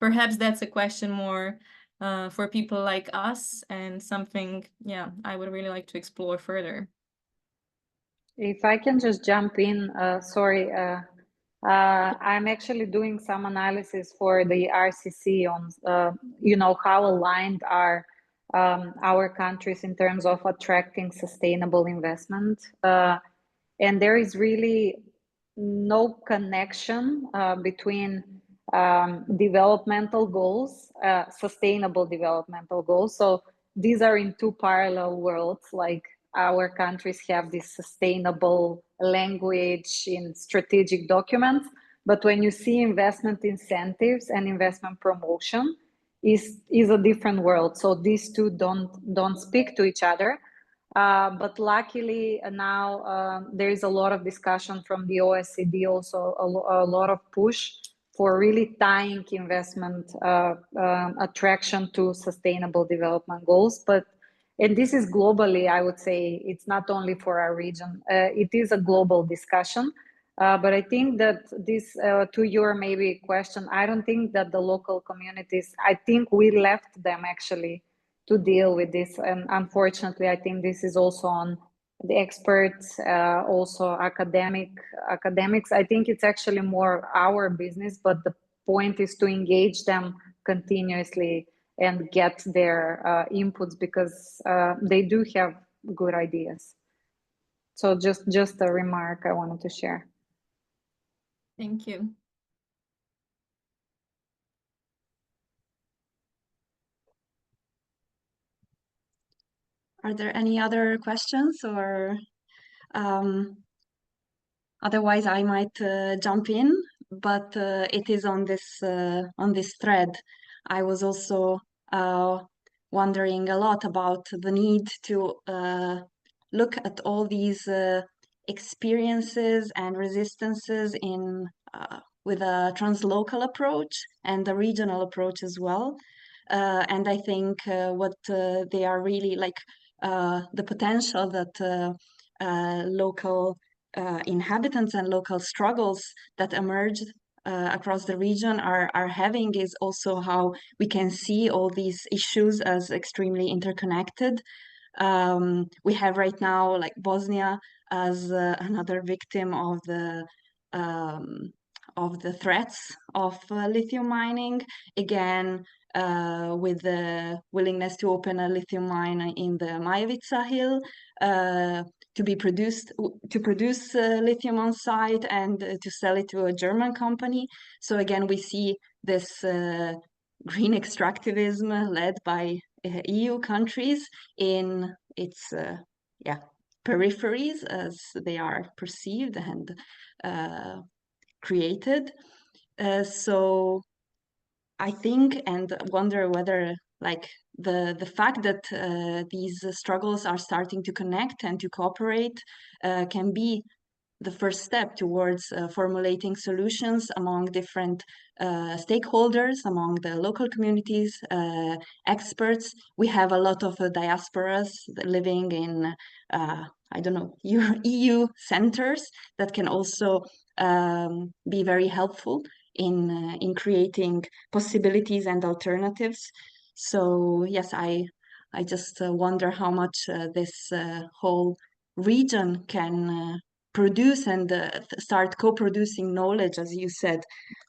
perhaps that's a question more for people like us, and something, yeah, I would really like to explore further. If I can just jump in, sorry, I'm actually doing some analysis for the RCC on, you know, how aligned are our countries in terms of attracting sustainable investment. And there is really no connection between developmental goals, sustainable developmental goals. So these are in two parallel worlds. Like, our countries have this sustainable language in strategic documents, but when you see investment incentives and investment promotion, is a different world. So these two don't speak to each other. But luckily now there is a lot of discussion from the OECD, also a lot of push for really tying investment attraction to sustainable development goals. And this is globally, I would say, it's not only for our region, it is a global discussion. But I think that this, to your maybe question, I don't think that the local communities, I think we left them actually to deal with this. And unfortunately, I think this is also on the experts, also academics. I think it's actually more our business, but the point is to engage them continuously and get their inputs, because they do have good ideas. So just a remark I wanted to share. Thank you. Are there any other questions, or otherwise I might jump in, but it is on this thread. I was also wondering a lot about the need to look at all these experiences and resistances in with a translocal approach and a regional approach as well. And I think what they are really like, the potential that local inhabitants and local struggles that emerged across the region are having, is also how we can see all these issues as extremely interconnected. We have right now like Bosnia as another victim of the threats of lithium mining, again with the willingness to open a lithium mine in the Majevica hill to produce lithium on site and to sell it to a German company. So again, we see this green extractivism led by EU countries in its peripheries, as they are perceived and created. So I think and wonder whether like the fact that these struggles are starting to connect and to cooperate can be the first step towards formulating solutions among different stakeholders, among the local communities, experts. We have a lot of diasporas living in, I don't know, EU centers that can also be very helpful in creating possibilities and alternatives. So yes, I just wonder how much this whole region can produce and start co-producing knowledge, as you said,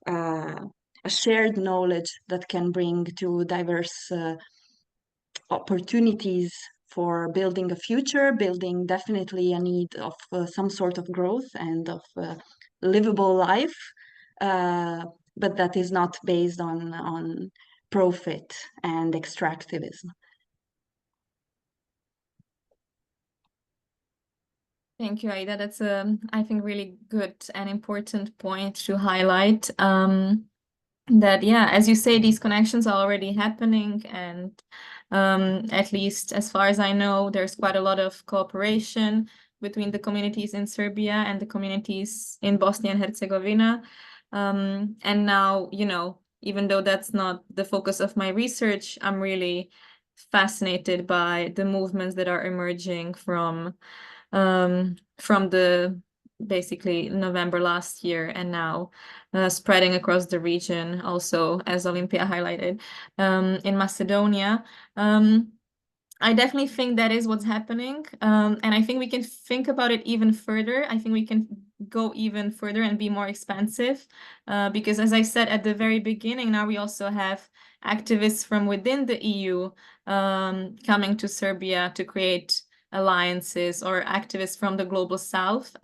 a shared knowledge that can bring to diverse opportunities for building a future, building definitely a need of some sort of growth and of livable life, but that is not based on profit and extractivism. Thank you, Aida. That's I think, really good and important point to highlight. That, yeah, as you say, these connections are already happening, and at least as far as I know, there's quite a lot of cooperation between the communities in Serbia and the communities in Bosnia and Herzegovina. And now, you know, even though that's not the focus of my research, I'm really fascinated by the movements that are emerging from the basically November last year, and now spreading across the region, also, as Olympia highlighted, in Macedonia. I definitely think that is what's happening, and I think we can think about it even further. I think we can go even further and be more expansive, because, as I said at the very beginning, now we also have activists from within the EU coming to Serbia to create alliances, or activists from the global south.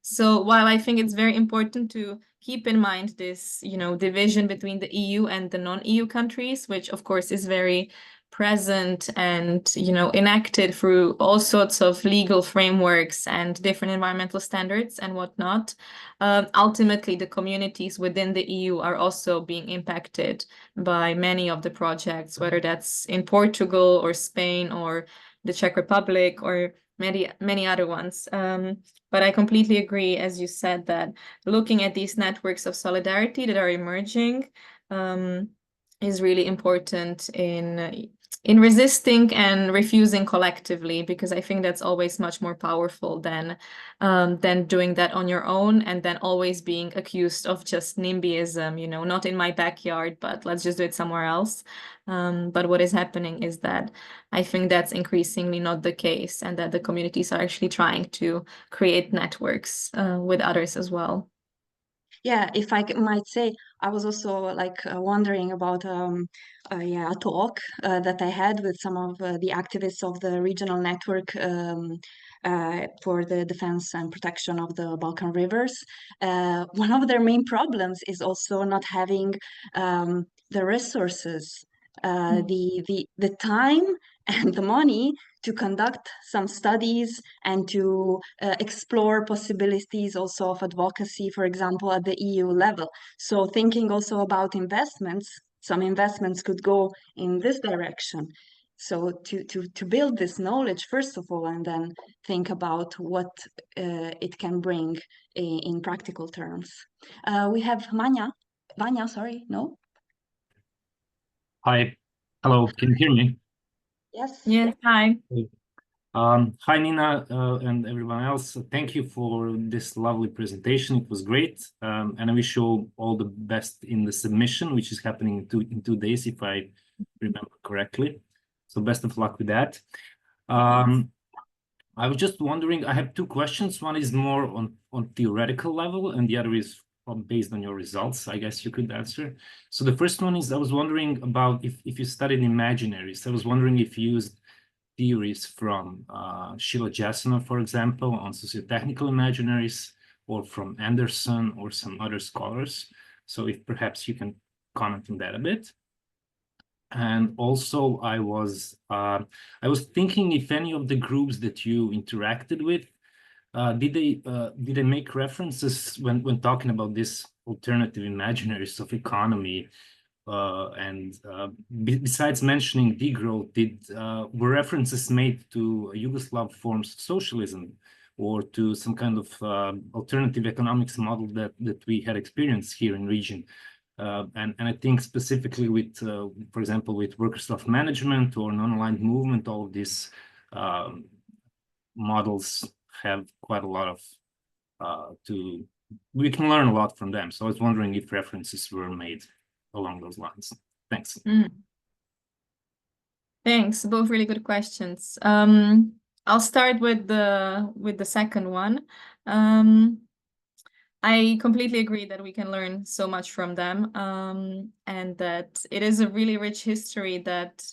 So while I think it's very important to keep in mind this, you know, division between the EU and the non-EU countries, which of course is very present and, you know, enacted through all sorts of legal frameworks and different environmental standards and whatnot, ultimately the communities within the EU are also being impacted by many of the projects, whether that's in Portugal or Spain or the Czech Republic or many other ones. But I completely agree, as you said, that looking at these networks of solidarity that are emerging is really important in resisting and refusing collectively, because I think that's always much more powerful than doing that on your own and then always being accused of just NIMBYism, you know, not in my backyard, but let's just do it somewhere else. But what is happening is that I think that's increasingly not the case, and that the communities are actually trying to create networks with others as well. Yeah, if I might say, I was also like wondering about a talk that I had with some of the activists of the regional network for the defense and protection of the Balkan rivers. One of their main problems is also not having the resources, the time and the money to conduct some studies and to explore possibilities also of advocacy, for example, at the EU level. So thinking also about investments, some investments could go in this direction. So to build this knowledge, first of all, and then think about what it can bring in practical terms. We have Vanya, sorry, no? Hi, hello, can you hear me? Yes. Yes, hi. Hi, Nina, and everyone else. Thank you for this lovely presentation. It was great, and I wish you all the best in the submission, which is happening in 2 days, if I remember correctly. So best of luck with that. I was just wondering, I have 2 questions. One is more on theoretical level, and the other is based on your results, I guess you could answer. So the first one is, I was wondering about if you studied imaginaries. I was wondering if you used theories from Sheila Jasanoff, for example, on sociotechnical imaginaries, or from Anderson or some other scholars. So if perhaps you can comment on that a bit. And also, I was thinking if any of the groups that you interacted with, did they make references when talking about this alternative imaginaries of economy, and besides mentioning degrowth, were references made to Yugoslav forms of socialism, or to some kind of alternative economics model that we had experienced here in region. And I think specifically with, for example, with worker self-management or non-aligned movement, all of these models have quite a lot of we can learn a lot from them. So I was wondering if references were made along those lines. Thanks. Thanks. Both really good questions. I'll start with the second one. I completely agree that we can learn so much from them, and that it is a really rich history that,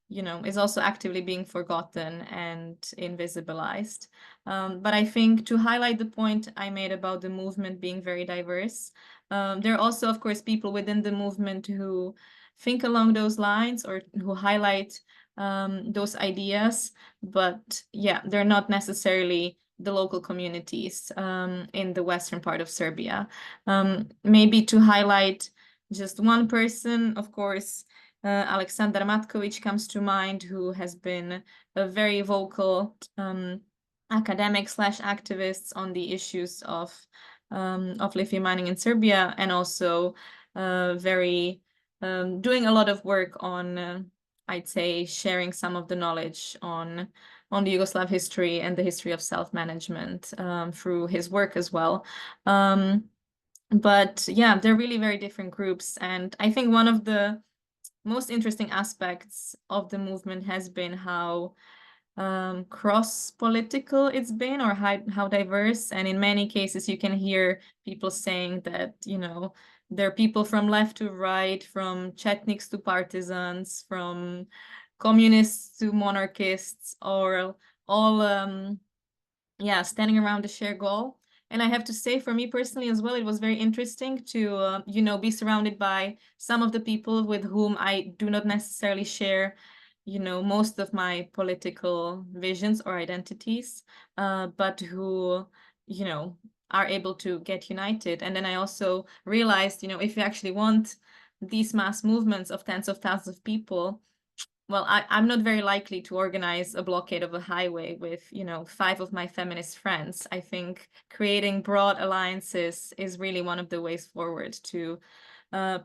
you know, is also actively being forgotten and invisibilized. But I think to highlight the point I made about the movement being very diverse, there are also, of course, people within the movement who think along those lines or who highlight those ideas, but yeah, they're not necessarily the local communities in the western part of Serbia. Maybe to highlight just one person, of course, Aleksandar Matković comes to mind, who has been a very vocal academic / activist on the issues of lithium mining in Serbia, and also very doing a lot of work on, I'd say, sharing some of the knowledge on the Yugoslav history and the history of self-management through his work as well. But yeah, they're really very different groups. And I think one of the most interesting aspects of the movement has been how cross-political it's been, or how diverse. And in many cases, you can hear people saying that, you know, there are people from left to right, from Chetniks to partisans, from communists to monarchists, or all yeah, standing around a shared goal. And I have to say, for me personally as well, it was very interesting to you know, be surrounded by some of the people with whom I do not necessarily share, you know, most of my political visions or identities, but who, you know, are able to get united. And then I also realized, you know, if you actually want these mass movements of tens of thousands of people, well, I'm not very likely to organize a blockade of a highway with, you know, 5 of my feminist friends. I think creating broad alliances is really one of the ways forward to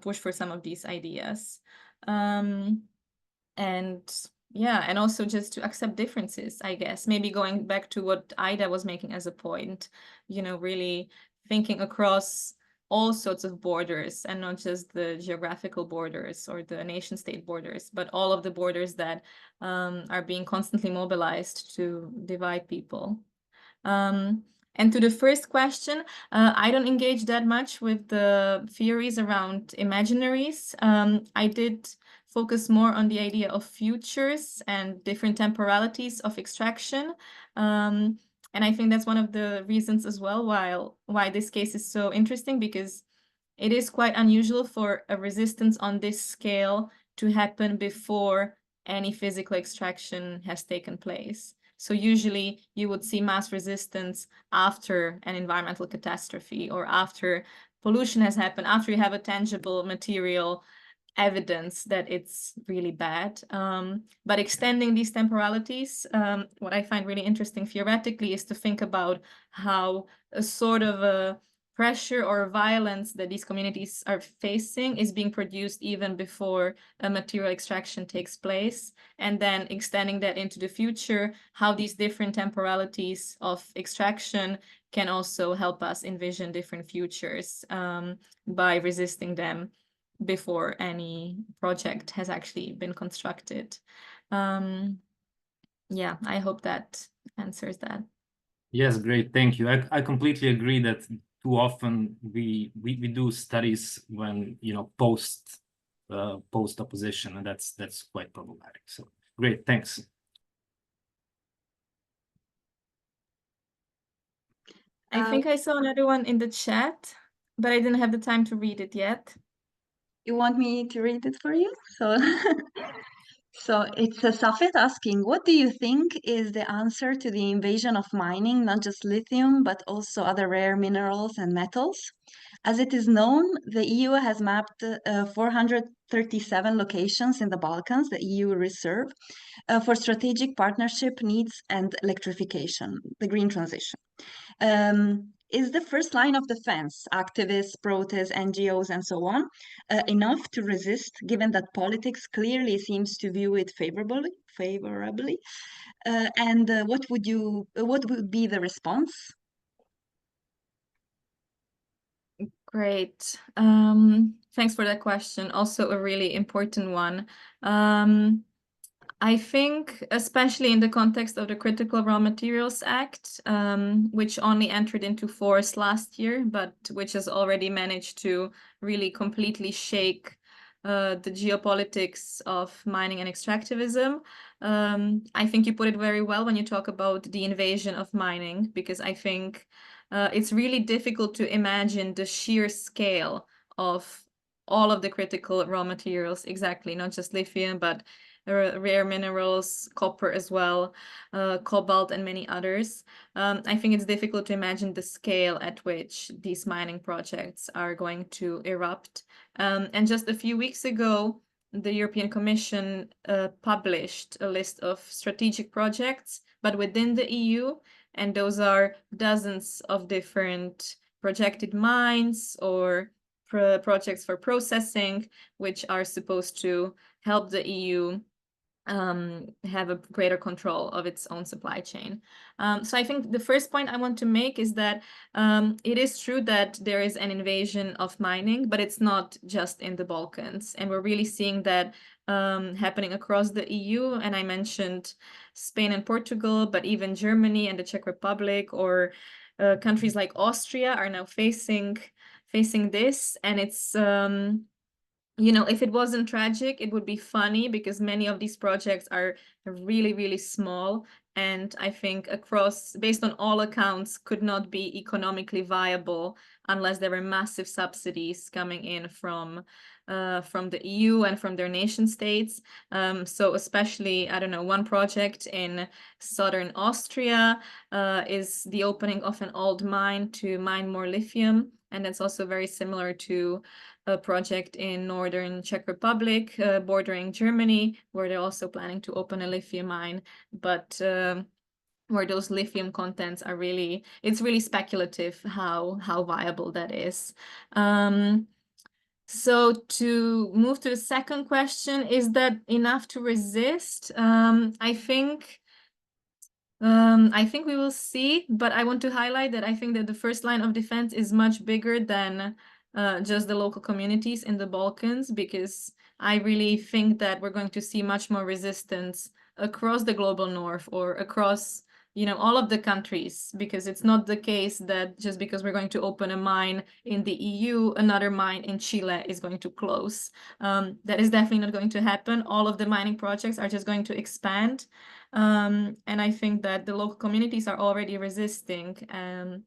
push for some of these ideas. And yeah, and also just to accept differences, I guess. Maybe going back to what Aida was making as a point, you know, really thinking across all sorts of borders, and not just the geographical borders or the nation state borders, but all of the borders that are being constantly mobilized to divide people. And to the first question, I don't engage that much with the theories around imaginaries. I did focus more on the idea of futures and different temporalities of extraction. And I think that's one of the reasons as well why this case is so interesting, because it is quite unusual for a resistance on this scale to happen before any physical extraction has taken place. So usually you would see mass resistance after an environmental catastrophe, or after pollution has happened, after you have a tangible material evidence that it's really bad. But extending these temporalities, what I find really interesting theoretically is to think about how a sort of a pressure or violence that these communities are facing is being produced even before a material extraction takes place, and then extending that into the future, how these different temporalities of extraction can also help us envision different futures by resisting them before any project has actually been constructed. Yeah, I hope that answers that. Yes, great, thank you. I completely agree that too often we do studies when, you know, post opposition, and that's quite problematic. So great, thanks. I think I saw another one in the chat, but I didn't have the time to read it yet. You want me to read it for you? So, so it's Safet asking, what do you think is the answer to the invasion of mining, not just lithium, but also other rare minerals and metals? As it is known, the EU has mapped 437 locations in the Balkans, the EU reserve, for strategic partnership needs and electrification, the green transition. Is the first line of defense, activists, protests, NGOs, and so on, enough to resist, given that politics clearly seems to view it favorably? What would be the response? Great. Thanks for that question. Also a really important one. I think, especially in the context of the Critical Raw Materials Act, which only entered into force last year, but which has already managed to really completely shake the geopolitics of mining and extractivism. I think you put it very well when you talk about the invasion of mining, because I think it's really difficult to imagine the sheer scale of all of the critical raw materials, exactly, not just lithium, but rare minerals, copper as well, cobalt, and many others. I think it's difficult to imagine the scale at which these mining projects are going to erupt. And just a few weeks ago, the European Commission published a list of strategic projects, but within the EU, and those are dozens of different projected mines or projects for processing, which are supposed to help the EU have a greater control of its own supply chain. So I think the first point I want to make is that it is true that there is an invasion of mining, but it's not just in the Balkans. And we're really seeing that happening across the EU. And I mentioned Spain and Portugal, but even Germany and the Czech Republic, or countries like Austria are now facing this. And it's you know, if it wasn't tragic, it would be funny, because many of these projects are really, really small. And I think based on all accounts, could not be economically viable unless there were massive subsidies coming in from the EU and from their nation states. So especially, I don't know, one project in southern Austria is the opening of an old mine to mine more lithium. And it's also very similar to a project in northern Czech Republic, bordering Germany, where they're also planning to open a lithium mine, but where those lithium contents are it's really speculative how viable that is. So to move to the second question, is that enough to resist? I think we will see, but I want to highlight that I think that the first line of defense is much bigger than just the local communities in the Balkans, because I really think that we're going to see much more resistance across the global north, or across, you know, all of the countries, because it's not the case that just because we're going to open a mine in the EU, another mine in Chile is going to close. That is definitely not going to happen. All of the mining projects are just going to expand. And I think that the local communities are already resisting. And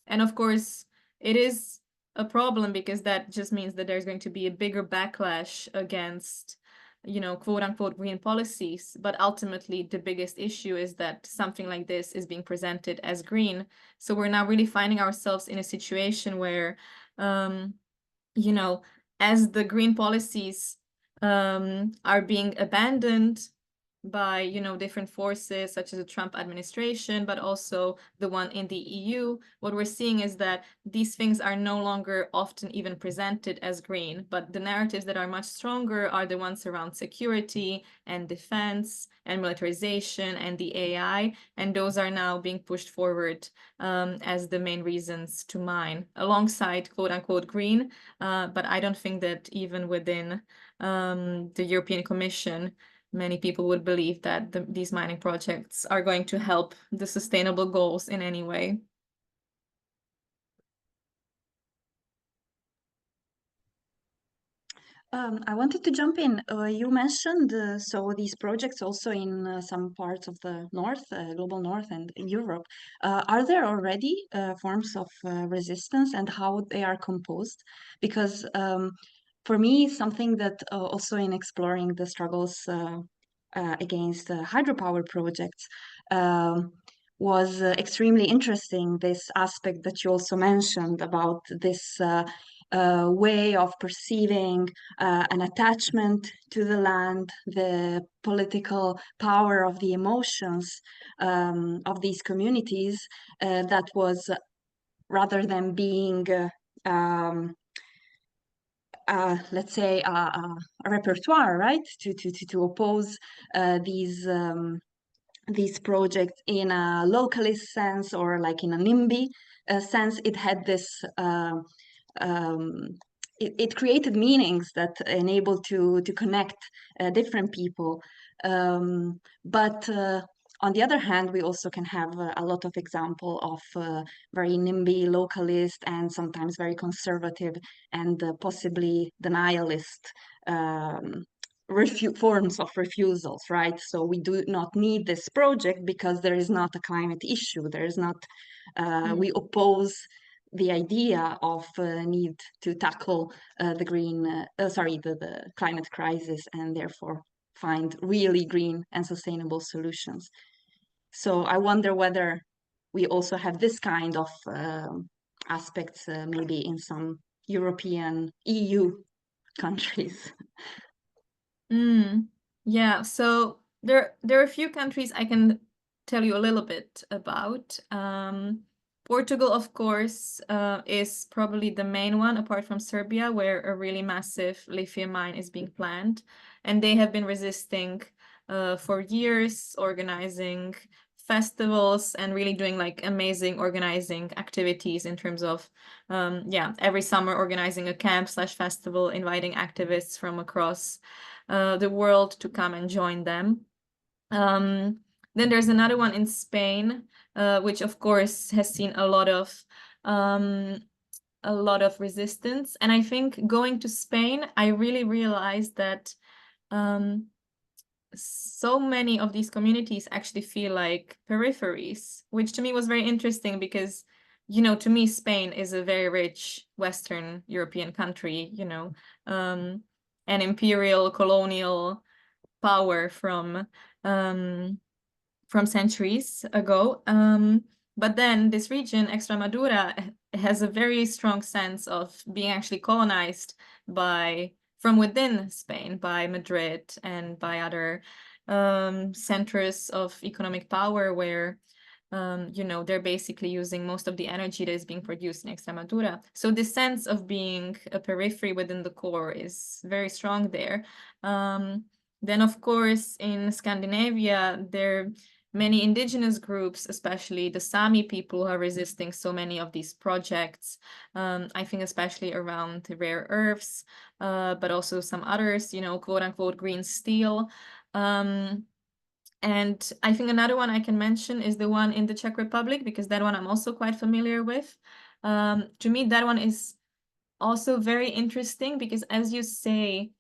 of course, it is a problem, because that just means that there's going to be a bigger backlash against, you know, quote unquote green policies. But ultimately, the biggest issue is that something like this is being presented as green. So we're now really finding ourselves in a situation where, you know, as the green policies are being abandoned by, you know, different forces such as the Trump administration, but also the one in the EU, what we're seeing is that these things are no longer often even presented as green, but the narratives that are much stronger are the ones around security and defense and militarization and the AI, and those are now being pushed forward as the main reasons to mine, alongside quote unquote green. But I don't think that even within the European Commission, many people would believe that these mining projects are going to help the sustainable goals in any way. I wanted to jump in. You mentioned so these projects also in some parts of the north, global north, and in Europe. Are there already forms of resistance, and how they are composed? Because for me, something that also in exploring the struggles against hydropower projects, was extremely interesting, this aspect that you also mentioned about this way of perceiving an attachment to the land, the political power of the emotions of these communities, that was, rather than being let's say a repertoire, right, to oppose these projects in a localist sense or like in a NIMBY sense. It had this it created meanings that enable to connect different people, but on the other hand, we also can have a lot of example of very NIMBY, localist, and sometimes very conservative and possibly denialist forms of refusals, right? So we do not need this project because there is not a climate issue. There is not, we oppose the idea of need to tackle the climate crisis and therefore find really green and sustainable solutions. So I wonder whether we also have this kind of aspects maybe in some European EU countries. Yeah, so there are a few countries I can tell you a little bit about. Portugal, of course, is probably the main one, apart from Serbia, where a really massive lithium mine is being planned. And they have been resisting for years, organizing festivals and really doing like amazing organizing activities in terms of, every summer organizing a camp/festival, inviting activists from across the world to come and join them. Then there's another one in Spain, which of course has seen a lot of resistance. And I think going to Spain, I really realized that so many of these communities actually feel like peripheries, which to me was very interesting because, you know, to me, Spain is a very rich Western European country, you know, an imperial colonial power from centuries ago. But then this region, Extremadura, has a very strong sense of being actually colonized from within Spain, by Madrid and by other centers of economic power where, you know, they're basically using most of the energy that is being produced in Extremadura. So this sense of being a periphery within the core is very strong there. Then, of course, in Scandinavia, there are many indigenous groups, especially the Sami people, who are resisting so many of these projects. I think especially around the rare earths, but also some others, you know, quote unquote, green steel. And I think another one I can mention is the one in the Czech Republic, because that one I'm also quite familiar with. To me, that one is also very interesting because, as you say,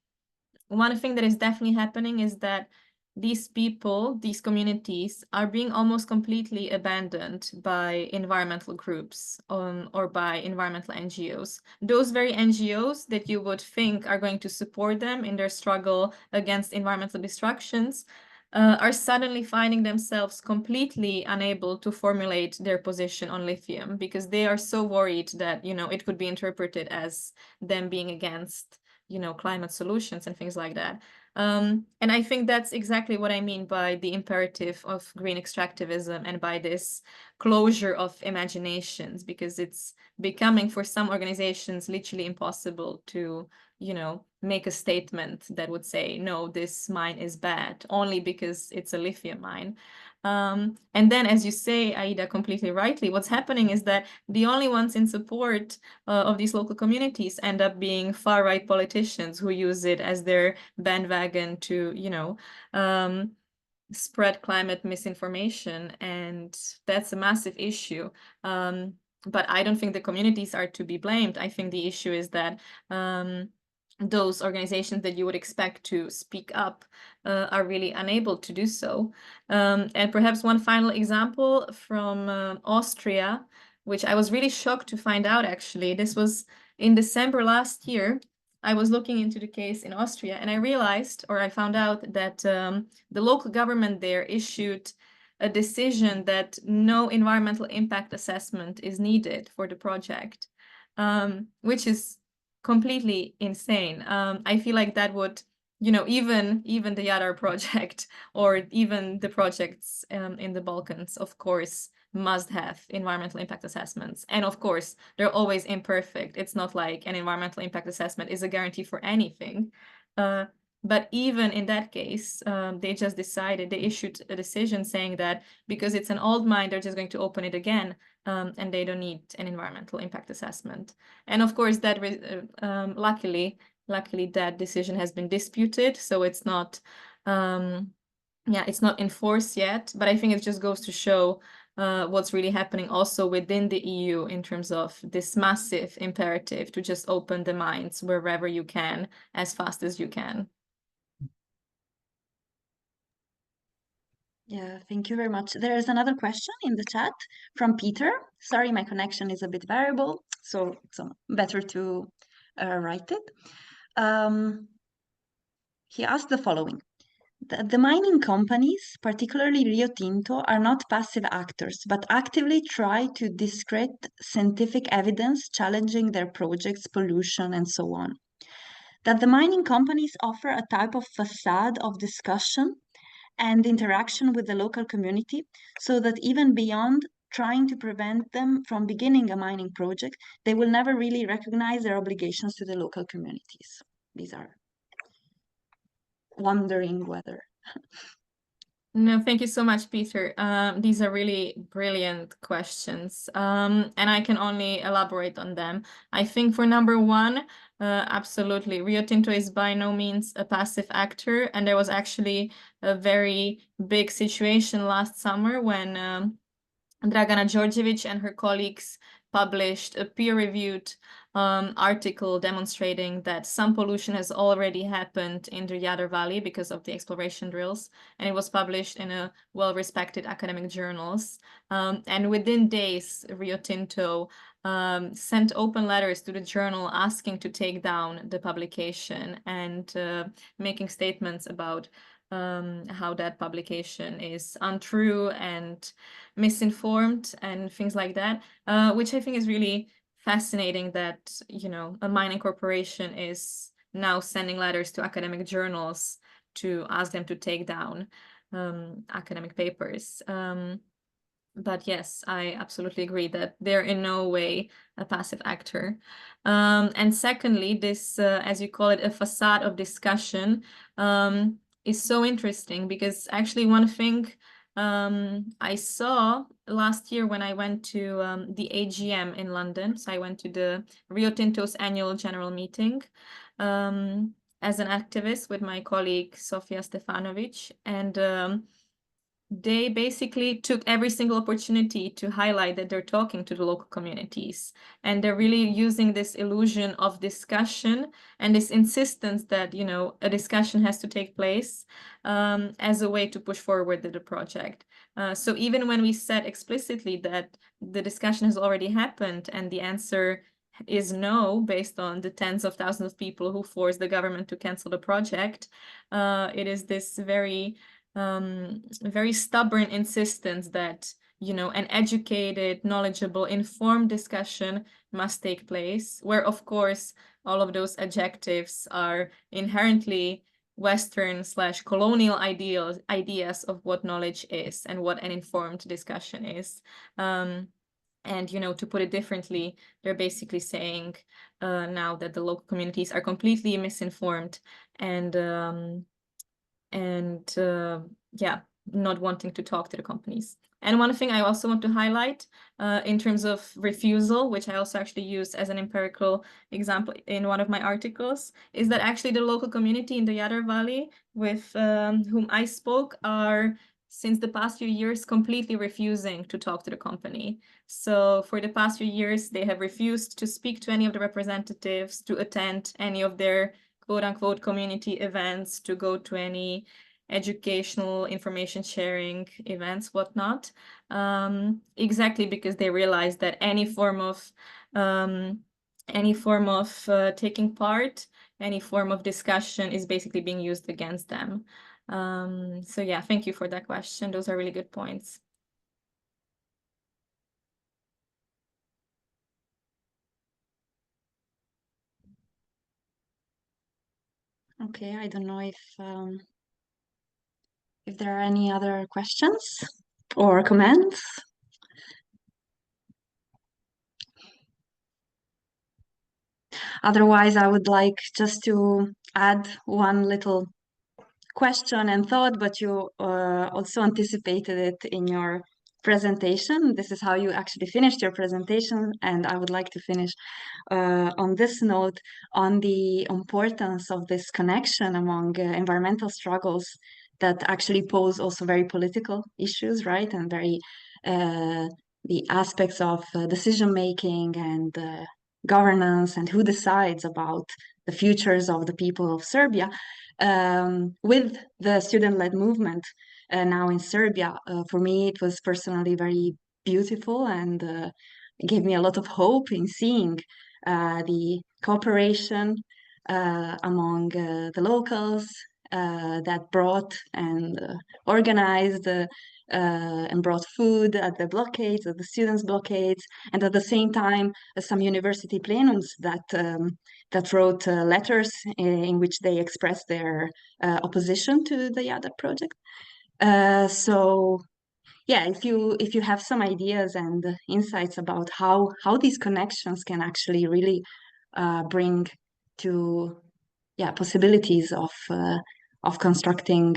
one thing that is definitely happening is that these people, these communities, are being almost completely abandoned by environmental groups or by environmental NGOs. Those very NGOs that you would think are going to support them in their struggle against environmental destructions are suddenly finding themselves completely unable to formulate their position on lithium because they are so worried that, you know, it could be interpreted as them being against, you know, climate solutions and things like that. And I think that's exactly what I mean by the imperative of green extractivism and by this closure of imaginations, because it's becoming, for some organizations, literally impossible to, you know, make a statement that would say, no, this mine is bad only because it's a lithium mine. And then, as you say, Aida, completely rightly, what's happening is that the only ones in support of these local communities end up being far-right politicians who use it as their bandwagon to, you know, spread climate misinformation. And that's a massive issue. But I don't think the communities are to be blamed. I think the issue is that those organizations that you would expect to speak up are really unable to do so. And perhaps one final example from Austria, which I was really shocked to find out, actually. This was in December last year. I was looking into the case in Austria, and I realized, or I found out that the local government there issued a decision that no environmental impact assessment is needed for the project, which is completely insane. I feel like that would, you know, even the Jadar project or even the projects in the Balkans, of course, must have environmental impact assessments. And of course, they're always imperfect. It's not like an environmental impact assessment is a guarantee for anything. But even in that case, they just decided, they issued a decision saying that because it's an old mine, they're just going to open it again, and they don't need an environmental impact assessment. And of course, that luckily that decision has been disputed, so it's not, it's not enforced yet. But I think it just goes to show what's really happening also within the EU in terms of this massive imperative to just open the mines wherever you can, as fast as you can. Yeah, thank you very much. There is another question in the chat from Peter. Sorry, my connection is a bit variable, so it's better to write it. He asked the following. The mining companies, particularly Rio Tinto, are not passive actors, but actively try to discredit scientific evidence challenging their projects, pollution, and so on. That the mining companies offer a type of facade of discussion and interaction with the local community, so that even beyond trying to prevent them from beginning a mining project, they will never really recognize their obligations to the local communities. These are wondering whether. No, thank you so much, Peter. These are really brilliant questions, and I can only elaborate on them. I think for number one, absolutely, Rio Tinto is by no means a passive actor, and there was actually a very big situation last summer when Dragana Đorđević and her colleagues published a peer-reviewed article demonstrating that some pollution has already happened in the Jadar Valley because of the exploration drills, and it was published in a well-respected academic journals. And within days, Rio Tinto sent open letters to the journal asking to take down the publication and making statements about how that publication is untrue and misinformed and things like that, which I think is really fascinating that, you know, a mining corporation is now sending letters to academic journals to ask them to take down academic papers. But yes, I absolutely agree that they're in no way a passive actor. And secondly, this, as you call it, a facade of discussion is so interesting because actually one thing I saw last year when I went to the AGM in London, so I went to the Rio Tinto's annual general meeting as an activist with my colleague Sofia Stefanovic, and they basically took every single opportunity to highlight that they're talking to the local communities, and they're really using this illusion of discussion and this insistence that, you know, a discussion has to take place as a way to push forward the project. So even when we said explicitly that the discussion has already happened and the answer is no, based on the tens of thousands of people who forced the government to cancel the project, it is this very stubborn insistence that, you know, an educated, knowledgeable, informed discussion must take place, where of course all of those adjectives are inherently Western/colonial ideas of what knowledge is and what an informed discussion is. And, you know, to put it differently, they're basically saying now that the local communities are completely misinformed and not wanting to talk to the companies. And one thing I also want to highlight in terms of refusal, which I also actually use as an empirical example in one of my articles, is that actually the local community in the Jadar Valley with whom I spoke are, since the past few years, completely refusing to talk to the company. So for the past few years, they have refused to speak to any of the representatives, to attend any of their quote-unquote community events, to go to any educational information sharing events, whatnot, exactly because they realize that any form of taking part, any form of discussion is basically being used against them. So yeah, thank you for that question. Those are really good points. Okay, I don't know if there are any other questions or comments. Otherwise, I would like just to add one little question and thought, but you also anticipated it in your presentation. This is how you actually finished your presentation, and I would like to finish on this note on the importance of this connection among environmental struggles that actually pose also very political issues, right? And very the aspects of decision making and governance and who decides about the futures of the people of Serbia. With the student-led movement now in Serbia, for me it was personally very beautiful and it gave me a lot of hope in seeing the cooperation among the locals that brought and organized and brought food at the blockades, at the students' blockades, and at the same time some university plenums that wrote letters in which they expressed their opposition to the Jadar Project. So yeah, if you have some ideas and insights about how these connections can actually really bring to possibilities of constructing,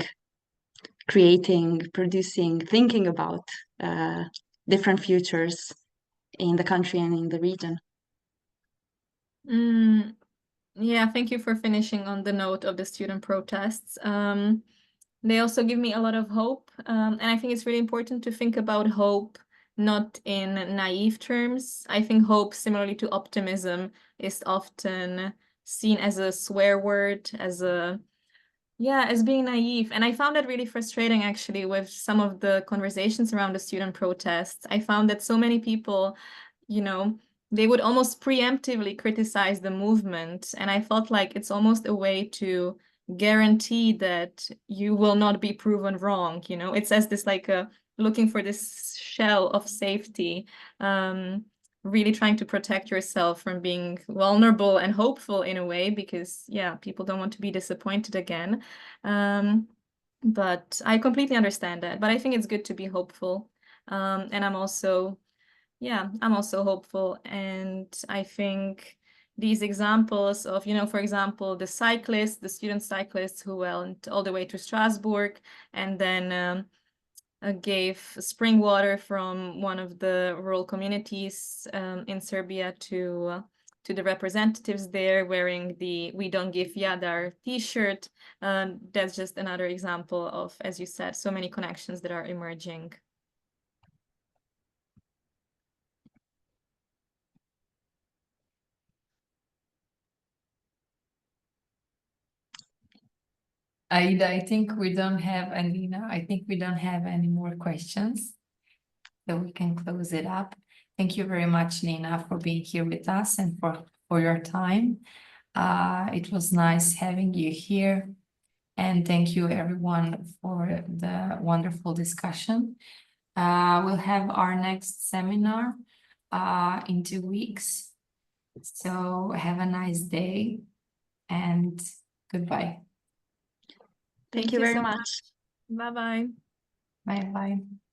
creating, producing, thinking about different futures in the country and in the region. Yeah, thank you for finishing on the note of the student protests. They also give me a lot of hope, and I think it's really important to think about hope not in naive terms. I think hope, similarly to optimism, is often seen as a swear word, as being naive. And I found that really frustrating, actually, with some of the conversations around the student protests. I found that so many people, they would almost preemptively criticize the movement. And I felt like it's almost a way to guarantee that you will not be proven wrong. It's as this like looking for this shell of safety, really trying to protect yourself from being vulnerable and hopeful in a way, because people don't want to be disappointed again. But I completely understand that. But I think it's good to be hopeful. And I'm also hopeful. And I think these examples of, for example, the student cyclists who went all the way to Strasbourg and then gave spring water from one of the rural communities in Serbia to the representatives there wearing the "We Don't Give Jadar" t-shirt. That's just another example of, as you said, so many connections that are emerging. Aida, I think we don't have any more questions, so we can close it up. Thank you very much, Nina, for being here with us and for your time. It was nice having you here, and thank you everyone for the wonderful discussion. We'll have our next seminar in 2 weeks. So have a nice day and goodbye. Thank you very much. Bye-bye. Bye-bye.